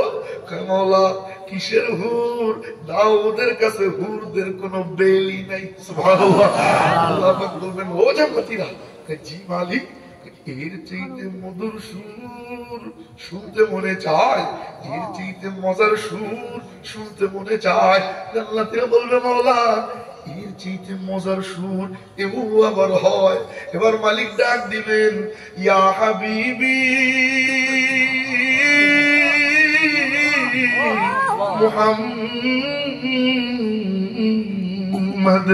কয় মাওলা কিসের হুর? দাউদের কাছে হুরদের কোনো বেলি নাই। সুবহানাল্লাহ। আল্লাহ পাক বলবেন, ও জান্নাতীরা, জি মালিক, এর চাইতে মধুর সুর শুনতে মনে চায়, এর চাইতে মজার সুর শুনতে মনে চায়। জান্নাতীরা বলবে, মাওলা এর চাইতে মজার সুর এও আবার হয়? এবার মালিক ডাক দিবেন, ইয়া হাবিবি মুহাম্মদ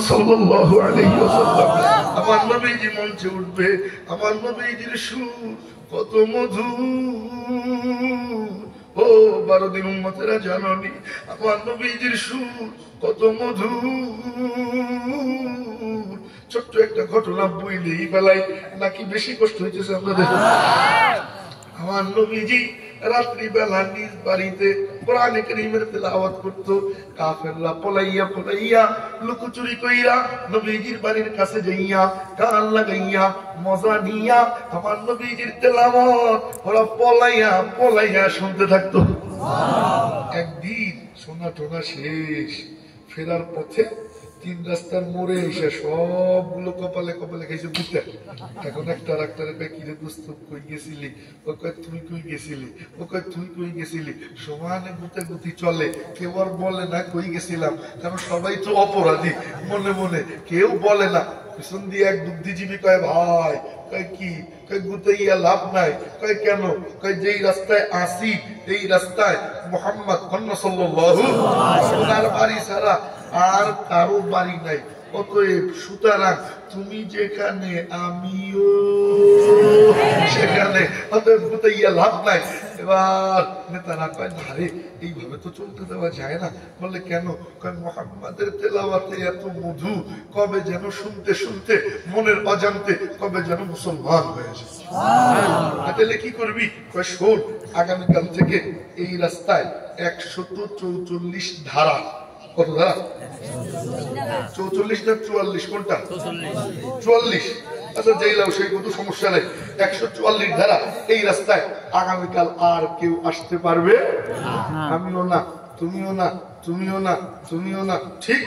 সাল্লাল্লাহু আলাইহি ওয়াসাল্লাম। আমার নবীজি মঞ্চে উঠবে। আমার নবীজির সুর কত মধুর। ও 12 দিন উম্মতেরা জাননি, আমার নবীজির সুর কত মধুর। ছোট্ট একটা ঘটনা বইলেই বেলায় নাকি বেশি কষ্ট হইতেছে আপনাদের। আমার নবীজি রাত্রি বেলা নিজ বাড়িতে কোরআনে কারীমের তেলাওয়াত করতো। কাফেররা পলাইয়া লুকোচুরি কইরা নবীজির বাড়ির কাছে যাইয়া গান লাগাইয়া মজা নিয়া আমার নবীজির তেলাওয়াত ওরা পলাইয়া শুনতে থাকতো। একদিন সোনা টোনা শেষ, ফেরার পথে 3 রাস্তার মোড়ে এসে সবগুলো কপালে খাইছে বুঝতে। এখন একটা ডাক্তারের কিরে দোস্ত কই গেছিলি? ও কয় তুই কই গেছিলি? ও কয় তুই কই গেছিলি? সমানে গুতি চলে, কেউ আর বলে না কই গেছিলাম, কারণ সবাই তো অপরাধী মনে মনে, কেউ বলে না। পিছন দিয়ে এক বুদ্ধিজীবী কয়, ভাই, কয় কি? কয় গুতাইয়া লাভ নাই। কয় কেন? কয় যেই রাস্তায় আসি এই রাস্তায় মুহাম্মদ সাল্লাল্লাহু আলাইহি ওয়াসাল্লাম বাড়ি ছাড়া আর কারো বাড়ি নাই। অতএব সুতরাং তুমি যেখানে আমিও সেখানে, অতএব গুতাইয়া লাভ নাই। এবার নেতারা কয় না রে, এইভাবে তো চলতে দেওয়া যায় না। বলে কেন? কয় মুহাম্মাদের তেলাওয়াতে এত মধু, কবে যেন শুনতে শুনতে মনের অজান্তে কবে যেন মুসলমান হয়ে যায়। তাহলে কি করবি? কয় শোন, আগামীকাল থেকে এই রাস্তায় 144 ধারা। কত ধারা? 44 না 44? কোনটা? 44। আচ্ছা যাইলাও, সেই কত সমস্যা নাই। 144 ধারা এই রাস্তায় আগামীকাল আর কেউ আসতে পারবে? আমিও না, তুমিও না, তুমিও না, তুমিও না। ঠিক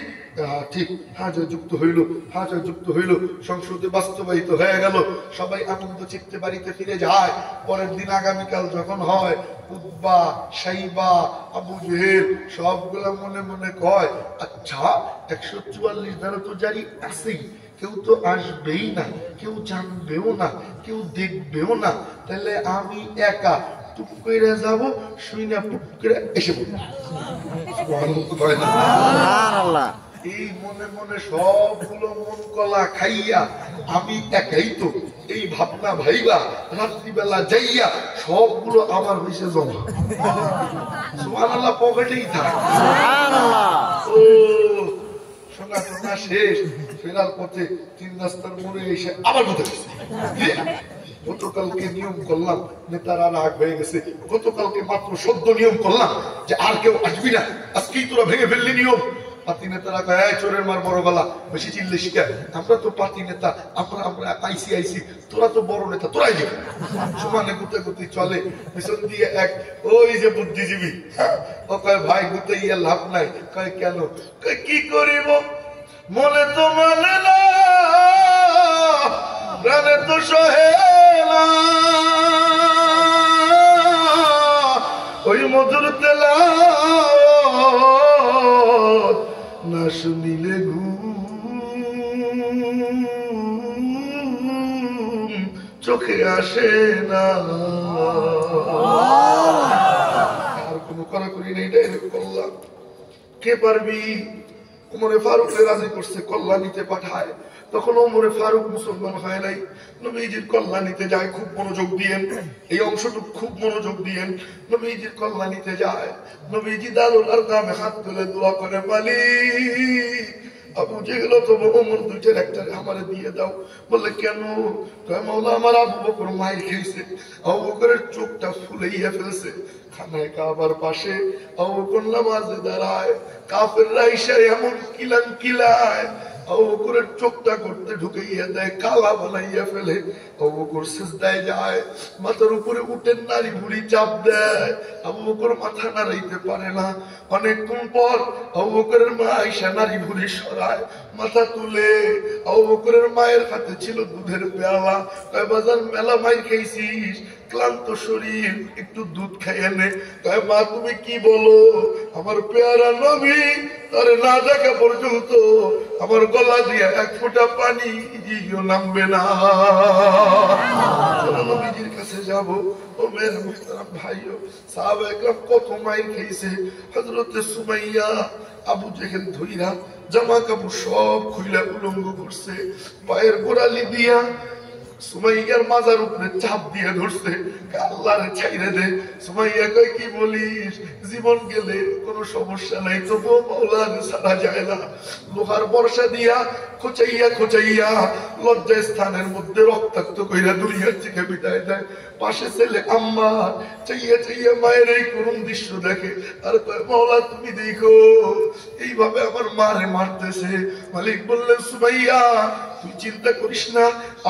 ঠিক। হাজার যুক্ত হইল, হাজার যুক্ত হইল, সংসদে বাস্তবায়িত হয়ে গেল। সবাই আনন্দ চিত্তে বাড়িতে ফিরে যায়। পরের দিন আগামীকাল যখন হয়, উতবা, সাইবা, আবু জেহেল সবগুলা মনে মনে কয়, আচ্ছা 144 ধারা তো জারি আছেই, কেউ তো আসবেই না, কেউ জানবেও না, কেউ দেখবেও না, তাহলে আমি একা টুক করে যাবো, শুই না টুক করে এসে পড়বো। এই মনে মনে সবগুলো মন কলা খাইয়া আমি একাই তো এই ভাবনা ভাইবা রাত্রিবেলা যাইয়া সবগুলো আমার হয়েছে জমা। সুবহানাল্লাহ, পকেটেই থাকে। ও শোনা শোনা শেষ। ফেরার পথে 3 রাস্তার মোড়ে এসে আবার কথা গেছে, গতকালকে নিয়ম করলাম, নেতারা রাগ হয়ে গেছে। গতকালকে মাত্র সদ্য নিয়ম করলাম যে আর কেউ আসবি না, আজকেই তোরা ভেঙে ফেললি নিয়ম। পাতি নেতারা কয়, চোরের মার বড় গলা, বেশি চিল্লে শিখা, আমরা তো পাতি নেতা, আমরা আইসি আইসি, তোরা তো বড় নেতা, তোরাই দেখে। সমানে গুতে গুতি চলে, পিছন দিয়ে এক ওই যে বুদ্ধিজীবী, ও কয় ভাই গুতে ইয়ে লাভ নাই। কয় কেন? কয় কি করিব, মনে তো মানে না, প্রাণে তো সহে না, ওই মধুর তেলা না শুনিলে ঘুম চোখে আসে না। আর কোনো কড়াকড়ি নেই, ডাইরেক্ট করলাম। কে পারবি? ওমরে ফারুককে রাজি করছে, কল্যাণীতে পাঠায়। তখন ওমরে ফারুক মুসলমান হয় নাই, নবীজির কল্যাণীতে যায়। খুব মনোযোগ দিয়েন, এই অংশটুকু খুব মনোযোগ দিয়েন। নবীজির কল্যাণীতে যায়, নবীজি দারুল আরকামে হাত তুলে দোয়া করে, মালিক আবু জেহেল অথবা ওমর দুইটার একটা আমারে দিয়ে দাও। বলে কেন? মাওলা আমার আবু বকর মাইর খেয়েছে, আবু বকরের চোখটা ফুলাইয়া ফেলছে। খানায় কাবার পাশে আবু বকর নামাজে দাঁড়ায়, কাফেররা এসে এমন কিলান কিলায়, আবু বকরের চোখটা করতে ঢুকাইয়া দেয়, কালা বানাইয়া ফেলে। আবু বকর সিজদায় যায়, মাথার উপরে উঠে নারী ভুড়ি চাপ দেয়। আবু বকর মাথা নাড়াইতে পারে না। অনেকক্ষণ পর আবু বকরের মা আয়েশা নারী ভুড়ি সরায়, মাথা তুলে। আবু বকরের মায়ের হাতে ছিল দুধের পেয়ালা। কয় বাজার মেলা মাই খাইছিস, ক্লান্ত শরীর, একটু দুধ খাইয়ে নে। কয় মা তুমি কি বলো, আমার পেয়ারা নবী তারে না দেখা পর্যন্ত আমার গলা দিয়ে এক ফোঁটা পানি নামবে না। নবীজির কাছে যাবো। ও মেয়ের মুহতারাম ভাইও, সাহাবা একরাম কত মাইর খেয়েছে। হযরতে সুমাইয়া আবু জেহেল ধইরা জামা কাপড় সব খুইলা উলঙ্গ করছে, পায়ের গোড়ালি দিয়া সুমাইয়ার মাজার উপরে চাপ দিয়ে ধরছে, আল্লাহরে ছাইরে দে। সুমাইয়া কয় কি বলিস, জীবন গেলে কোনো সমস্যা নাই, তবুও মাওলারে ছাড়া যায় না। লোহার বর্ষা দিয়া খোঁচাইয়া খোঁচাইয়া লজ্জা স্থানের মধ্যে রক্তাক্ত কইরা দুনিয়ার থেকে বিদায় দেয়। পাশে ছেলে আম্মা চাইয়া চাইয়া মায়ের এই করুণ দৃশ্য দেখে, আর কয় মাওলা তুমি দেখো এইভাবে আমার মারে মারতেছে। মালিক বললেন, সুমাইয়া তুই চিন্তা করিস না,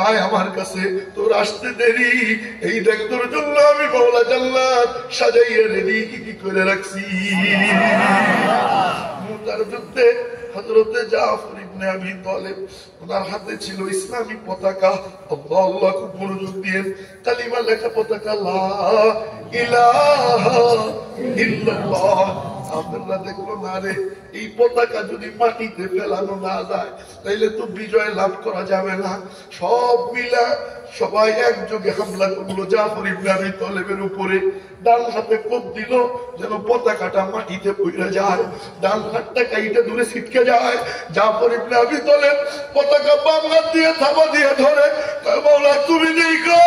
আয় আমার কাছে, তোর আসতে দেরি। এই দেখ তোর জন্য আমি মাওলা জান্নাত সাজাইয়া রেডি কি করে রাখছি। মুতার যুদ্ধে হযরতে জাফর ইবনে আবি তালেব, ওনার হাতে ছিল ইসলামী পতাকা। আল্লাহ আল্লাহ, খুব মনোযোগ দিয়ে কালিমা লেখা পতাকা, লা ইলাহা ইল্লাল্লাহ আপনারা দেখলো না রে, এই পতাকা যদি মাটিতে ফেলানো না যায় তাইলে তো বিজয় লাভ করা যাবে না। সব মিলা সবাই একযোগে হামলা করলো জাফর ইবনে আবি তালেবের উপরে। ডান হাতে কোপ দিল যেন পতাকাটা মাটিতে পড়ে যায়, ডান হাতটা কাইটা দূরে ছিটকে যায়। জাফর ইবনে আবি তালেব পতাকা বাম হাত দিয়ে থাবা দিয়ে ধরে, মাওলা তুমি দেখো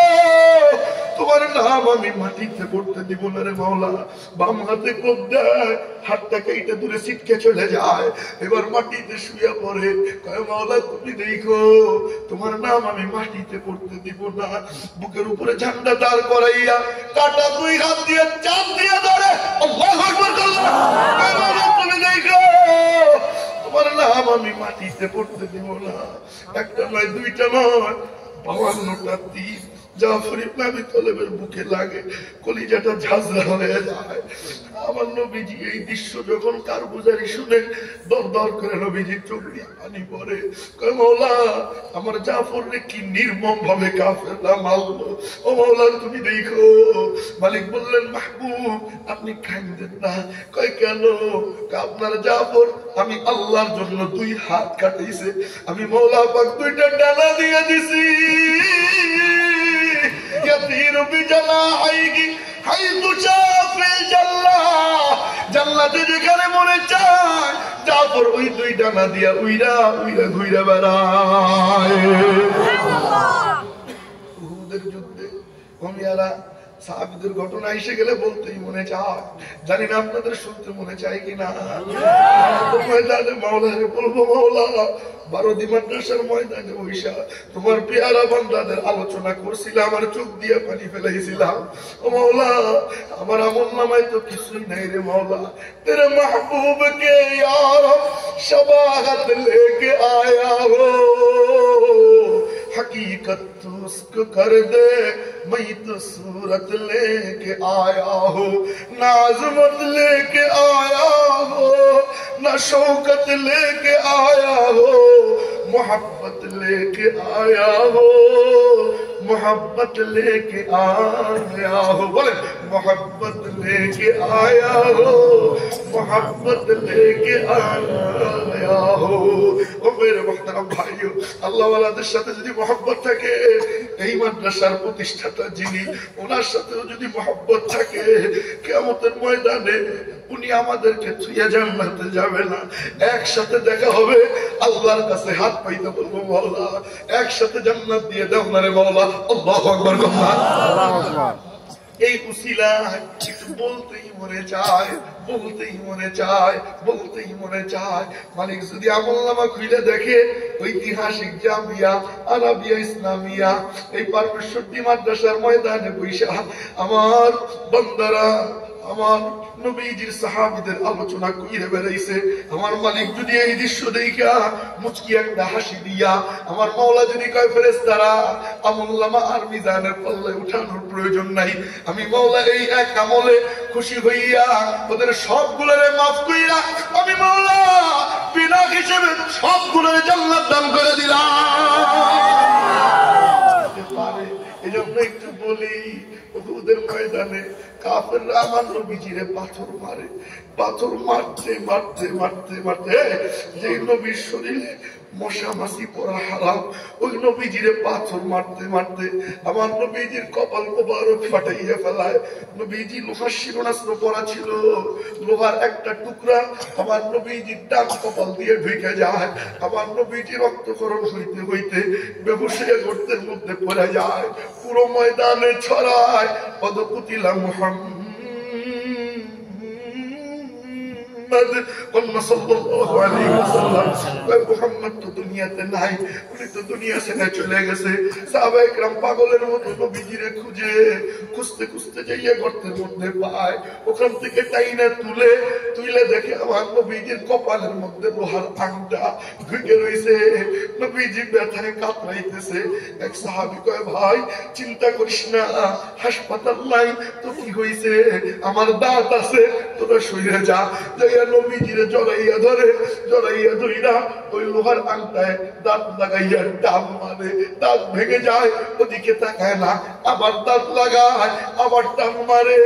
তোমার নাম আমি মাটিতে পড়তে দিব না রে মাওলা। বাম হাতে কোপ দেয়, হাতটা কাইটা দূরে ছিটকে চলে যায়। এবার মাটিতে শুয়ে পড়ে, কয় মাওলা তুমি দেখো তোমার নাম আমি মাটিতে পড়তে দিব না। বুকের উপরে ঝান্ডা দাঁড় করাইয়া কাটা দুই হাত দিয়ে চাপ দিয়ে ধরে, আল্লাহু আকবার আল্লাহ, কয় মাওলা তুমি দেখো তোমার নাম আমি মাটিতে পড়তে দিব না। একটা নয়, দুইটা নয়, 52টা তীর জাফর ইবনে আবি তালেবের বুকে লাগে, কলিজাটা ঝাঁঝরা হয়ে যায়। আমার নবীজি এই দৃশ্য যখন কারগুজারি শুনে দর দর করে নবীজির চোখ দিয়ে পানি পড়ে, কয় মাওলা আমার জাফরকে কি নির্মম ভাবে কাফেররা মারলো, ও মাওলা তুমি দেখো। মালিক বললেন মাহবুব আপনি কাঁদেন না। কয় কেন? আপনার জাফর আমি আল্লাহর জন্য 2 হাত কাটাইছে, আমি মাওলা পাক 2টা ডানা দিয়ে দিছি। يطير بجناحيه حيث شاء في الجنة, জান্নাতে যেখানে মনে চায় জাফর ওই 2 ডানা দিয়া উইরা উইরা ঘুরে বেড়ায়। উহুদের যুদ্ধে কমিয়ারা সাহাবীদের ঘটনা এসে গেলে বলতেই মনে চায়, জানি না আপনাদের শুনতে মনে চায় কিনা। ময়দানে মাওলারে বলবো, মাওলা 12 মাদ্রাসার ময়দানে বৈশা তোমার পেয়ারা বান্দাদের আলোচনা করছিলাম, আমার চোখ দিয়ে পানি ফেলাইছিলাম। ও মাওলা আমার আমলনামায় তো কিছুই নাই রে মাওলা, তেরে মাহবুব কে ইয়ার শবাহত লেকে আয়া হো, हकीकत तो उसको कर दे, मैं तो सूरत लेके आया हो, ना अज़मत लेके आया हो, ना शौकत लेके आया हो, मोहब्बत लेके आया हो, मोहब्बत लेके आया हो। बोले मोहब्बत लेके आया हो, मोहब्बत लेके आया हो। ओ मेरे मोहतरम भाइयों, আল্লাহ ওয়ালাদের সাথে যদি মহব্বত থাকে, এই মাদ্রাসার প্রতিষ্ঠাতা যিনি ওনার সাথেও যদি মহব্বত থাকে, কিয়ামতের ময়দানে উনি আমাদেরকে ছুঁয়ে জান্নাতে যাবে না, একসাথে দেখা হবে আল্লাহর কাছে হাত পাইতে বলবো মাওলা একসাথে জান্নাত দিয়ে দাও না রে মাওলা। আল্লাহু আকবার, আল্লাহু আকবার। এই উসিলায় একটু বলতেই মনে চায়, বলতেই মনে চায়, বলতেই মনে চায়। মালিক যদি আমলনামা খুলে দেখে ঐতিহাসিক জামিয়া আরাবিয়া ইসলামিয়া এই পারমেশ্বরী মাদ্রাসার ময়দানে বৈশা আমার বান্দারা আমার নবীজির সাহাবীদের আলোচনা কইরে বেড়াইছে, আমার মালিক যদি এই দৃশ্য দেখা মুচকি একটা হাসি দিয়া, আমার মাওলা যদি কয় ফেরেশতারা আমলনামা আর মিজানের পাল্লায় উঠানোর প্রয়োজন নাই, আমি মাওলা এই এক আমলে খুশি হইয়া ওদের সবগুলোরে মাফ কইরা আমি মাওলা বিনা হিসেবে সবগুলোরে জান্নাত দান করে দিলাম। এজন্য একটু বলি, উহুদের ময়দানে কাফেররা আমার নবীজিরে পাথর মারে, পাথর মারতে মারতে মারতে মারতে যে নবীর শরীরে মশা মাছি পড়া হারাম, ওই নবীজিরে পাথর মারতে মারতে আমার নবীজির কপাল মোবারক ফাটাইয়া ফেলায়। নবীজি লোহার শিরোনাস্ত্র পরা ছিল, লোহার একটা টুকরা আমার নবীজির ডান কপাল দিয়ে ঢুকে যায়, আমার নবীজি রক্তক্ষরণ হইতে হইতে বেহুশ হয়ে গর্তের মধ্যে পড়ে যায়, পুরো ময়দানে ছড়ায় পদকুতিলা মুহাম্মদ সাল্লাল্লাহু আলাইহি ওয়াসাল্লাম। মুহাম্মদ তো দুনিয়াতে নাই, উনি তো দুনিয়া ছেড়ে চলে গেছে। সাহাবায়ে কেরাম পাগলের মতো নবীজিরে খুঁজে খুঁজতে খুঁজতে যাইয়া গর্তের মধ্যে পায়, ওখান থেকে টাইনা তুলে দেখে আমার নবীজির কপালের মধ্যে লোহার আংটা ঢুকে রয়েছে। নবীজি ব্যথায় কাতরাইতেছে। এক সাহাবী কয় ভাই চিন্তা করিস না, হাসপাতাল নাই তো কি হইছে, আমার দাঁত আছে, তোরা শুয়ে যা। যাইয়া নবীজিরে জড়াইয়া ধরে, জড়াইয়া ধইরা ওই লোহার আংটায় দাঁত লাগাইয়া টান মারে, দাঁত ভেঙে যায়, ওদিকে তাকায় না, আবার দাঁত লাগায়, আবার টান মারে,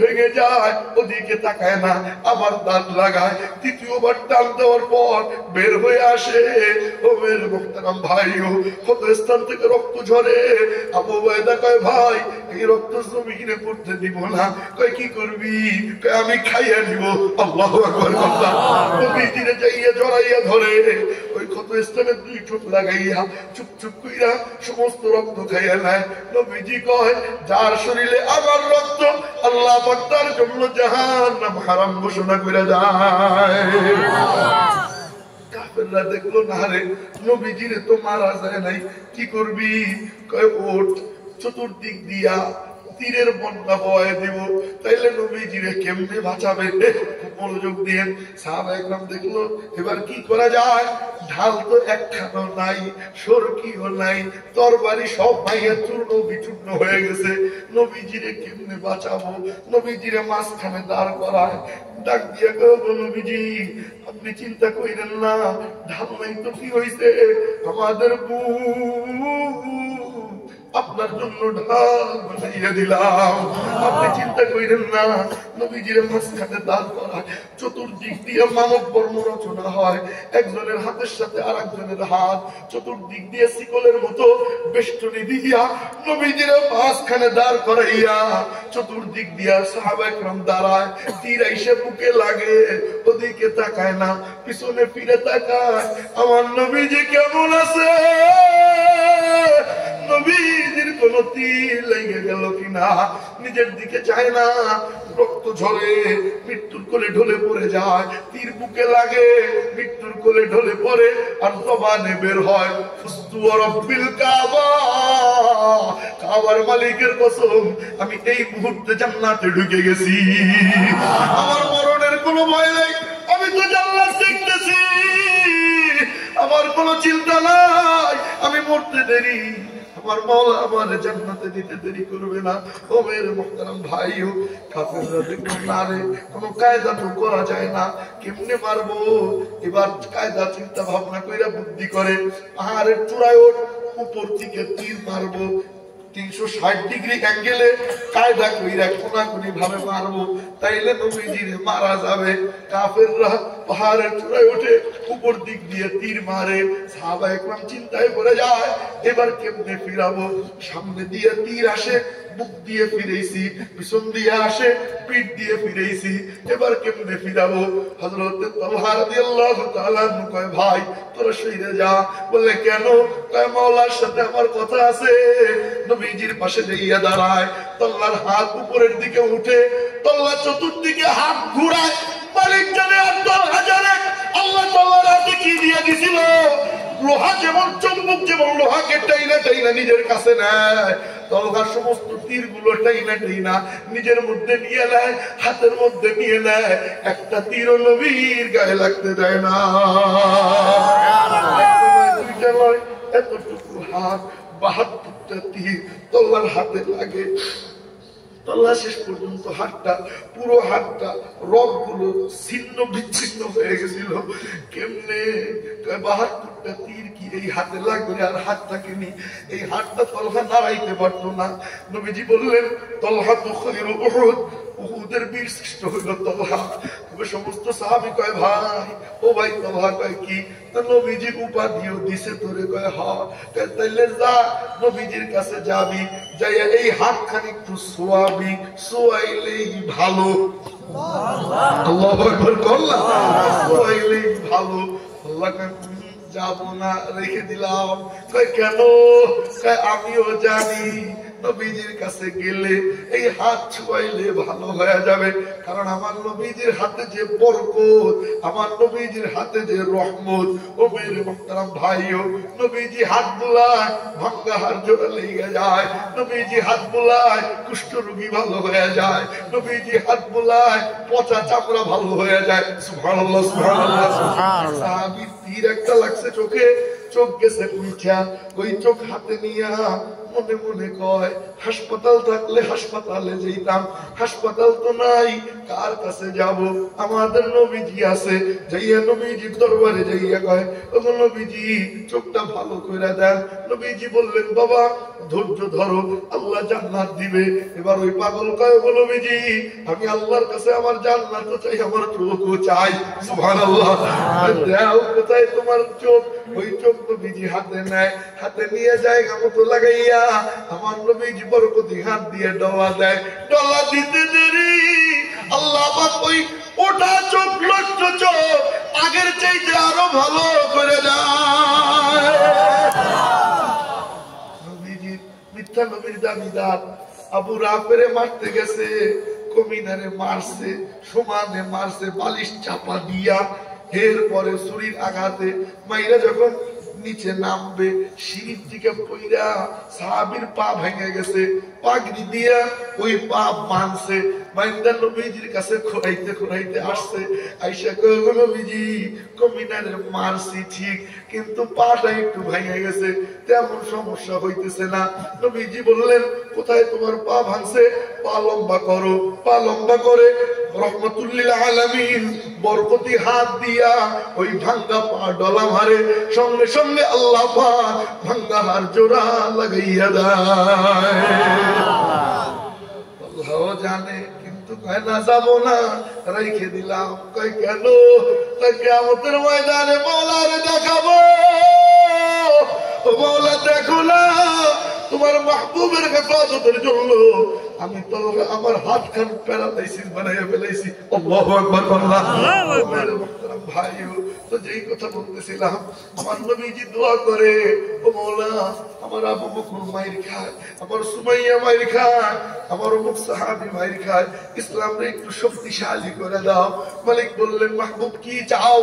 ভেঙে যায়, ওদিকে তাকায় না, আবার দাঁত লাগায়, তৃতীয়বার টান দেওয়ার পর বের হয়ে আসে। ও মেরে মোহতারাম ভাইও, কত স্থান থেকে রক্ত ঝরে। আবু উবাইদা কয় ভাই এই রক্ত জমিনে পড়তে দিব না। কয় কি করবি? কয় আমি খাইয়া নিব। আল্লাহু আকবার। নবীজিরে যাইয়া জড়াইয়া ধরে, ওই ক্ষত স্থানে 2 ঠোঁট লাগাইয়া চুপ চুপ কইরা সমস্ত রক্ত খাইয়া নেয়। নবীজি কয় যার শরীরে আমার রক্ত, আল্লাহ পাক তার জন্য জাহান্নাম হারাম ঘোষণা করে যায়। কাফেররা দেখলো না রে নবীজিরে তো মারা যায় নাই, কি করবি? কয় ওঠ, চতুর্দিক দিয়া তীরের বন্যা বয়ে দিব, তাইলে নবীজিরে কেমনে বাঁচাবে? খুব মনোযোগ দিয়েন। সাহাবায়ে কেরাম দেখলো এবার কি করা যায়, ঢাল তো একখানো নাই, সরকিও নাই, তরবারি সব ভাইয়া চূর্ণ বিচূর্ণ হয়ে গেছে, নবীজিরে কেমনে বাঁচাবো? নবীজিরে মাঝখানে দাঁড় করায়, ডাক দিয়া কইল নবীজি আপনি চিন্তা কইরেন না, ঢাল নাই তো কি হইছে, আমাদের আপনার জন্য ঢাল বানাইয়া দিলাম, আপনি চিন্তা করেন না। নবীজির মাঝখানে দাঁড় করা, চতুর্দিক দিয়ে মানব বর্ণ রচনা হয়, একজনের হাতের সাথে আর একজনের হাত, চতুর্দিক দিয়ে শিকলের মতো বেষ্টনী দিয়া নবীজির মাঝখানে দাঁড় করাইয়া চতুর্দিক দিয়া সাহাবায়ে কেরাম দাঁড়ায়। তীর আইসে বুকে লাগে, ওদিকে তাকায় না, পিছনে ফিরে তাকায়, আমার নবীজি কেমন আছে, নবীজির কোন তীর লেগে গেল কিনা, নিজের দিকে চায় না, রক্ত ঝরে, মৃত্যুর কোলে ঢলে পড়ে যায়, তীর বুকে লাগে, মৃত্যুর কোলে ঢলে পড়ে, আর জবানে বের হয় ফুস্তু রব্বিল কাবা, কাবার মালিকের কসম আমি এই মুহূর্তে জান্নাতে ঢুকে গেছি, আমার মরণের কোনো ভয় নেই, আমি তো জান্নাত দেখতেছি, আমার কোনো চিন্তা নাই, আমি মরতে দেরি, আমার মাওলা আমার জান্নাতে দিতে দেরি করবে না। ও মেরে মুহতারাম ভাইও, কাফেররা দেখলো না রে কোনো কায়দা তো করা যায় না, কেমনে মারবো? এবার কায়দা চিন্তা ভাবনা কইরা বুদ্ধি করে, পাহাড়ের চূড়ায় ওঠ, উপর থেকে তীর মারবো, 360 ডিগ্রি অ্যাঙ্গেলে কায়দা কইরা কোনাকুনি ভাবে মারবো, তাইলে নবীজিরে মারা যাবে। কাফেররা পাহাড়ের চূড়ায় ওঠে, উপর দিক দিয়ে তীর মারে, সাহাবায়ে কেরাম চিন্তায় পড়ে যায় এবার কেমনে ফিরাবো? সামনে দিয়ে তীর আসে, বুক দিয়ে ফিরেছি, পিছন দিয়ে আসে, পিঠ দিয়ে ফিরেছি, এবার কেমনে ফিরাবো? হযরত তালহা রাদিয়াল্লাহু তাআলা আনহু কয় ভাই তোরা সইরে যা। বলে কেন? কয় মাওলার সাথে আমার কথা আছে। নবীজির পাশে যাইয়া দাঁড়ায়, তল্লার হাত উপরের দিকে উঠে, তল্লা চতুর্দিকে হাত ঘুরায়, মালিক জানে আর তল্লা জানে আল্লাহ তল্লার হাতে কি দিয়ে দিছিল। লোহা যেমন চুম্বক যেমন লোহাকে টাইনা টাইনা নিজের কাছে নেয়, তলহার সমস্ত তীর গুলো টাইনা টাইনা নিজের মধ্যে নিয়ে নেয়, হাতের মধ্যে নিয়ে নেয়, একটা তীর নবীর গায়ে লাগতে দেয় না। দুইটা নয়, এতটুকু হাত, 72টা তীর তল্লার হাতে লাগে। তল্লা শেষ পর্যন্ত হাতটা, পুরো হাতটা রগগুলো ছিন্ন বিচ্ছিন্ন হয়ে গেছিল। কেমনে? 72টা তীর কি এই হাতে লাগবে আর হাতটাকে নি? এই হাতটা তলহা নাড়াইতে পারতো না। নবীজি বললেন তলহা তো খায়রু উহুদ, উহুদের বীর শ্রেষ্ঠ হইল তলহা। তবে সমস্ত সাহাবী কয় ভাই, ও ভাই তলহা কয় কি? নবীজি উপাধিও দিছে তোরে, কয় হ্যাঁ। তাইলে যা নবীজির কাছে যাবি, যাইয়া এই হাতখানি একটু সোয়াবি, সোয়াইলেই ভালো। আল্লাহু আকবার করলা, সোয়াইলেই ভালো। আল্লাহ যাবো না, রেখে দিলাম। কয় কেন? কয় আমিও জানি নবীজির কাছে গেলে এই হাত ছুঁয়াইলে ভালো হয়ে যাবে, কারণ আমার নবীজির হাতে যে বরকত, আমার নবীজির হাতে যে রহমত। ও মেরে মুহতারাম ভাইও, নবীজি হাত বুলায় ভাঙ্গা হাড় জোড়া লেগে যায়, নবীজি হাত বুলায় কুষ্ঠ রোগী ভালো হয়ে যায়, নবীজি হাত বুলায় পচা চামড়া ভালো হয়ে যায়। সুবহানাল্লাহ, সুবহানাল্লাহ, সুবহানাল্লাহ। সাহাবীর তীর একটা লাগছে চোখে, চোখ গেছে উঠা, ওই চোখ হাতে নিয়া মনে মনে কয় হাসপাতাল থাকলে হাসপাতালে যেতাম, হাসপাতাল তো নাই, কার কাছে যাব? আমাদের নবীজি আছে, যাইয়া নবীজির দরবারে যাইয়া কয়, ওগো নবীজি চোখটা ভালো করে দেন। নবীজি বললেন বাবা ধৈর্য ধরো, আল্লাহ জান্নাত দিবে। এবার ওই পাগল কয়, ওগো নবীজি আমি আল্লাহর কাছে আমার জান্নাত চাই, আমার চোখও চাই। সুবহানাল্লাহ। দাও কোথায় তোমার চোখ? ওই চোখ নবীজি হাতে নেয়, হাতে নিয়ে জায়গা মতো লাগাইয়া আমার নবীজি বরকতি হাত দিয়ে ডলা দেয়। ডলা দিতে দেরি আল্লাহ পাক ওই ওটা চোখ লক্ষ চোখ আগের চাইতে আরো ভালো করে দেয়। নবীজি মিথ্যা নবীর দাবিদার আবু রাফেরে মারতে গেছে, কমিনারে মারছে, সমানে মারছে বালিশ চাপা দিয়া। এরপরে ছুরির আঘাতে মাইরা যখন নিচে নামবে, সিঁড়ির দিকে পইরা সাহাবীর পা ভেঙে গেছে, পাগড়ি দিয়া ওই পা বাঁধছে। মাইন্দা নবীজির কাছে খোরাইতে খোরাইতে আসছে, আইসা কয় নবীজি কমিনারে মারছি ঠিক, কিন্তু পাটা একটু ভেঙে গেছে, তেমন সমস্যা হইতেছে না। নবীজি বললেন কোথায় তোমার পা ভাঙছে? পা লম্বা করো। পা লম্বা করে রহমতুল্লিল আলামিন বরকতি হাত দিয়া ওই ভাঙ্গা পা ডলা মারে, সঙ্গে সঙ্গে আল্লাহ পাক ভাঙ্গা হার জোড়া লাগাইয়া দেয়। আল্লাহ জানে, কিন্তু কয় না যাবো না, রেখে দিলাম। কয় কেন? কিয়ামতের ময়দানে মওলারে দেখাবো। মওলা দেখো না, তোমার মাহবুবের হেফাজতের জন্য আমি তো আমার হাত খান প্যারালাইসিস বানাইয়া ফেলাইছি। আল্লাহু আকবার। ভাই তো যেই কথা বলতেছিলাম, আমার নবীজি দোয়া করে, ও মওলা আমার আবু বকর মাইর খায়, আমার সুমাইয়া মাইর খায়, আমার অমুক সাহাবী মাইর খায়, ইসলামরে একটু শক্তিশালী করে দাও। মালিক বললেন মাহবুব কি চাও?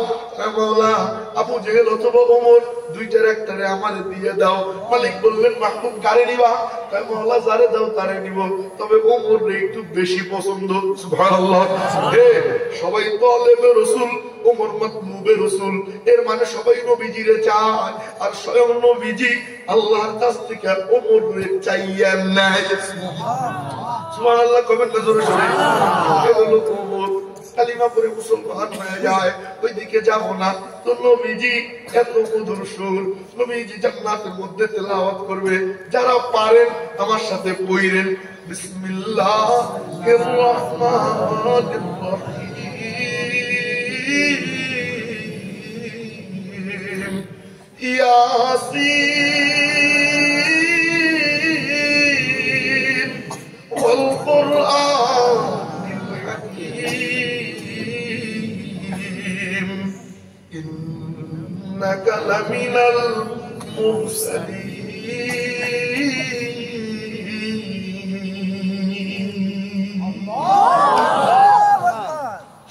মওলা আবু জেহেল অথবা ওমর দুইটার একটারে আমারে দিয়ে দাও। মালিক বললেন মাহবুব কারে নিবা? মওলা যারে দাও তারে নিব, তবে ওমর রে একটু বেশি পছন্দ। সুবহানাল্লাহ। হে সবাই তলেবে রাসূল, ওমর মাতলুবে রাসূল, এর মানে সবাই নবীজিরে চায়, আর স্বয়ং নবীজি আল্লাহর কাছ থেকে ওমর রে চাইয়া নেয়। সুবহানাল্লাহ। কবেন না জোরে জোরে। এগুলো ওমর কালিমা পড়ে মুসলমান হয়ে যায়, ওইদিকে যাব না। তো নবীজি এত মধুর সুর, নবীজি জান্নাতের মধ্যে তেলাওয়াত করবে। যারা পারেন আমার সাথে পড়েন, বিসমিল্লাহির রহমানির রহিম, ইয়াসিন ওয়াল কুরআনিল হাকীম, ইন্নাকা লামিনাল মুরসালিন।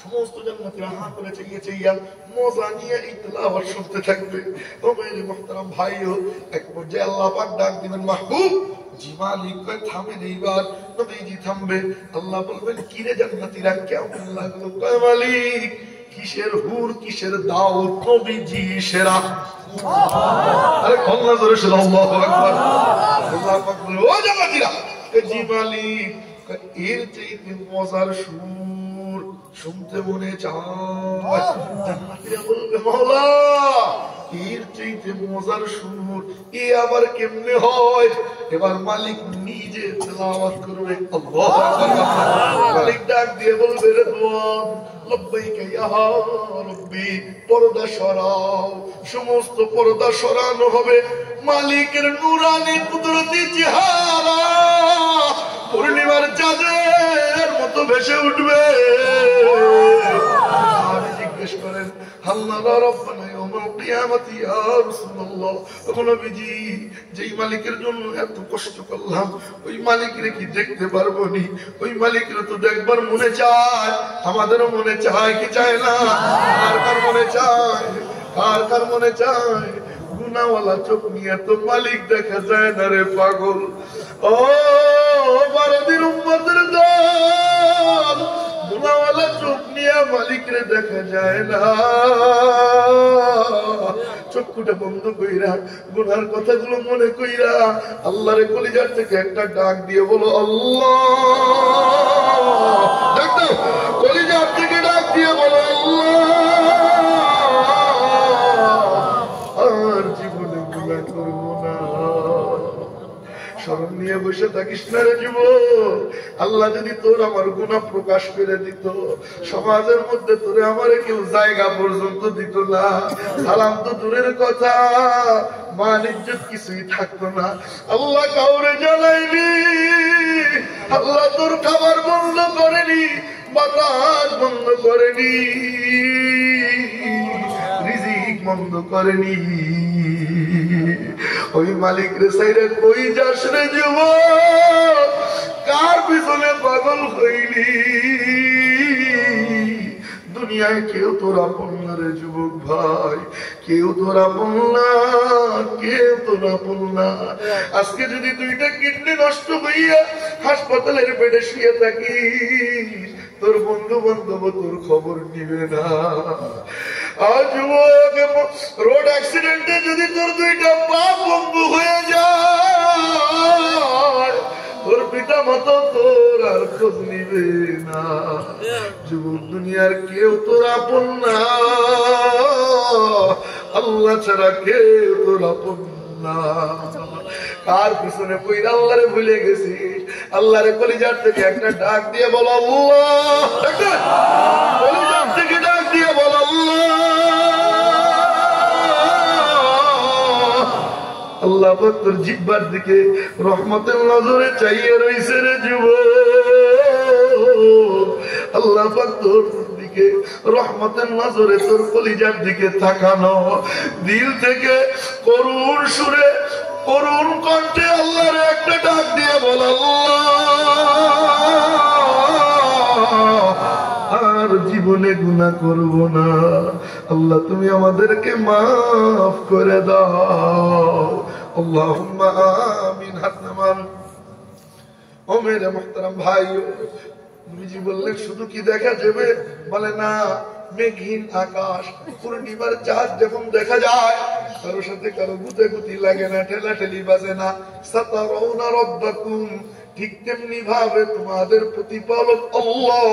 সমস্ত জান্নাতীরা হাত করে চাইয়ে চাইয়া মজা নিয়ে এই তেলাওয়াত শুনতে থাকবে। ও মেরে মুহতারাম ভাইও, এক পর্যায়ে আল্লাহ পাক ডাক দিবেন মাহবুব। জি মালিক। কয় থামেন এইবার। নবীজি থামবে। আল্লাহ বলবেন কি রে জান্নাতীরা কেমন লাগলো? কয় মালিক কিসের হুর কিসের দাও, নবীজি সেরা। আরে কল্লা জোরে সেরা। আল্লাহু আকবার। আল্লাহ পাক বলে ও জান্নাতীরা, জি মালিক এর চাইতে মজার সুর শুনতে মনে চায়। জান্নাতীরা বলবে মাওলা এর চাইতে মজার সুর এ আবার কেমনে হয়? এবার মালিক নিজে তেলাওয়াত করবে। আল্লাহু আকবার। মালিক ডাক দিয়ে বলবে রিদওয়ান লব্বাইকা ইয়া রাব্বি, পর্দা সরাও। সমস্ত পর্দা সরানো হবে। মালিকের নূরানি কুদরতি চেহারা পূর্ণিমার চাঁদের মতো ভেসে উঠবে। আর জিজ্ঞেস করেন আল্লাহ রাব্বানা ইয়াউমাল কিয়ামাতি ইয়া রাসূলুল্লাহ, ওগো নবীজি যেই মালিকের জন্য এত কষ্ট করলাম ওই মালিকের কি দেখতে পারবো নি? ওই মালিকের তো দেখবার মনে চায়, আমাদেরও মনে চায় কি চায় না? আর কার মনে চায়? আর কার মনে চায়? গুনাহওয়ালা চোখ নিয়ে তো মালিক দেখা যায় না রে পাগল। ও বারদিন উম্মতের দল, গুনাহওয়ালা চোখ নিয়ে মালিকরে দেখা যায় না। চক্ষুটা বন্ধ কইরা গুনার কথাগুলো মনে কইরা আল্লাহরে কলিজার থেকে একটা ডাক দিয়ে বলো আল্লাহ। ডাক দাও, কলিজার থেকে ডাক দিয়ে বলো আল্লাহ, আর জীবনে গুনাহ করব না। শরম নিয়ে বসে থাকিস না রে যুবক। আল্লাহ যদি তোর আমার গুনাহ প্রকাশ করে দিত, সমাজের মধ্যে তোরে আমারে কেউ জায়গা পর্যন্ত দিত না। সালাম তো দূরের কথা, মান ইজ্জত কিছুই থাকতো না। আল্লাহ কাউরে জানাইনি, আল্লাহ তোর খাবার বন্ধ করেনি, বাতাস বন্ধ করেনি, রিজিক বন্ধ করেনি। ওই মালিক রে সাইরে কই যাস রে যুবক? কার পিছনে পাগল হইলি? দুনিয়ায় কেউ তোর আপন না রে যুবক ভাই, কেউ তোর আপন না, কেউ তোর আপন না। আজকে যদি দুইটা কিডনি নষ্ট হইয়া হাসপাতালের বেডে শুয়ে থাকিস, তোর বন্ধু বান্ধব তোর খবর নিবে না। আর যুবক, রোড অ্যাক্সিডেন্টে যদি তোর দুইটা পা বন্ধু হয়ে যায়, তোর পিতা মাতা তোর আর খোঁজ নিবে না। যুবক, দুনিয়ার কেউ তোর আপন না, আল্লাহ ছাড়া কেউ তোর আপন না। কার পিছনে পইরা আল্লাহরে ভুলে গেছিস? আল্লাহরে কলিজার থেকে একটা ডাক দিয়ে বল আল্লাহ। কলিজার থেকে ডাক দিয়ে বল আল্লাহ। আল্লাহ পাক তোর জিহ্বার দিকে রহমতের নজরে চাইয়ে রইছে রে যুবক। আল্লাহ পাক তোর দিকে রহমতের নজরে তোর কলিজার দিকে তাকানো। দিল থেকে করুণ সুরে করুণ কণ্ঠে আল্লাহর একটা ডাক দিয়ে বল আল্লাহ, আর জীবনে গুনাহ করব না। আল্লাহ তুমি আমাদেরকে মাফ করে দাও। আল্লাহুম্মা আমিন। হাত নামান। ও মেরে মুহতারাম ভাই, নবীজি বললেন শুধু কি দেখা যাবে? বলে না, মেঘহীন আকাশ, পূর্ণিমার চাঁদ যখন দেখা যায়, কারোর সাথে কারো গুতাগুতি লাগে না, ঠেলাঠেলি বাজে না। সাতারাউনা রাব্বাকুম, ঠিক তেমনি ভাবে তোমাদের প্রতিপালক আল্লাহ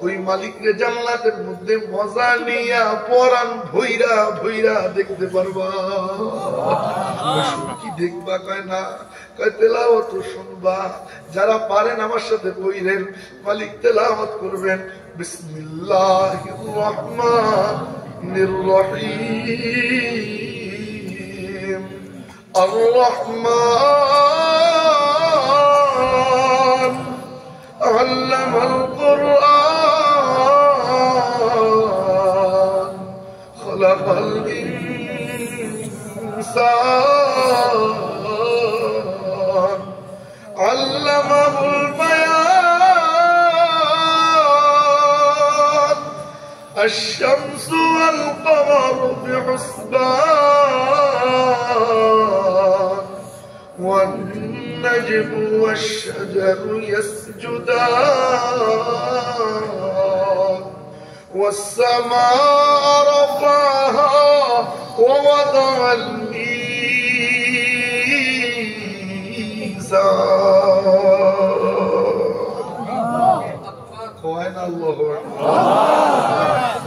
ওই মালিকরে জান্নাতের মধ্যে মজা নিয়া পরাণ ভৈরা ভৈরা দেখতে পারবা। কি দেখবা? কয় না, কয় তেলাওয়াত শুনবা। যারা পারেন আমার সাথে পড়েন, মালিক তেলাওয়াত করবেন। বিসমিল্লাহির রহমানির রহিম। আর রহমান আল্লামাল কুরআন খালাকাল ইনসান আল্লামাহুল বায়ান। আশ-শামসু ওয়াল কমারু বিহুসবান ওয়ান নাজমু ওয়াশ-শাজারু ইয়াসজুদান ওয়াস-সামা'a রাফa'aha ওয়া ওয়াদা'আল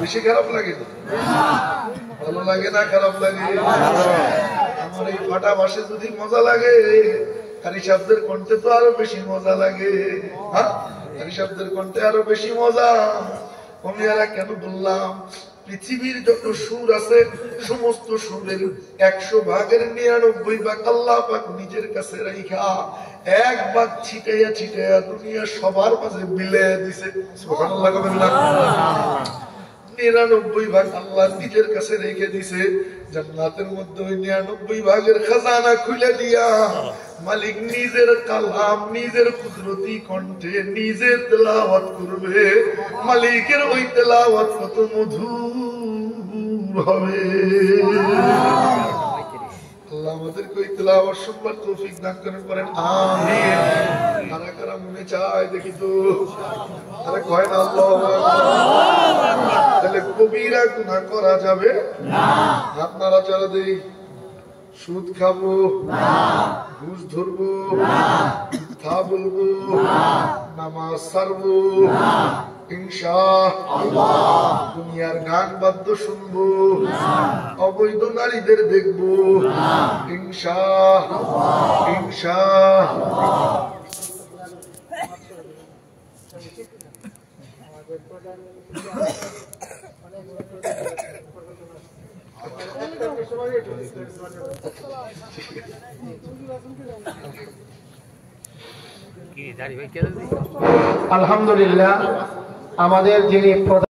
বেশি খারাপ লাগে? ভালো লাগে না খারাপ লাগে? আমার এই ফাটা ভাষে যদি মজা লাগে, কারি শব্দের কণ্ঠে তো আরো বেশি মজা লাগে। হ্যাঁ, কারি শব্দের কণ্ঠে আরো বেশি মজা। আমি আর কেন বললাম, পৃথিবীর যত সুর আছে সমস্ত সুরের 100 ভাগের 99 ভাগ আল্লাহ পাক নিজের কাছে রাইখা 1 ভাগ ছিটাইয়া ছিটাইয়া দুনিয়া সবার মাঝে বিলিয়ে দিছে। সুবহানাল্লাহ কবেন না? 99 ভাগ আল্লাহ নিজের কাছে রেখে দিছে। জান্নাতের মধ্যে ওই 99 ভাগের খাজানা খুলে দিয়া মালিক নিজের কালাম নিজের কুদরতি কণ্ঠে নিজে তেলাওয়াত করবে। মালিকের ওই তেলাওয়াত কত মধুর হবে। আল্লাহ আমাদেরকে ওই তেলাওয়াত শুনবার তৌফিক দান করেন আমিন। কারা কারা মনে চায় দেখি তো, তাহলে কয় না আল্লাহু আকবার। তাহলে কবিরা গুনাহ করা যাবে না, হাত নাড়াচাড়া দেই। সুদ খাবো না, ঘুষ ধরবো না, মিথ্যা বলবো না, নামাজ ছাড়বো না, ইনশাআল্লাহ দুনিয়ার গান বাদ্য শুনবো না, অবৈধ নারীদের দেখবো না, ইনশাআল্লাহ ইনশাআল্লাহ। আলহামদুলিল্লাহ, আমাদের যিনি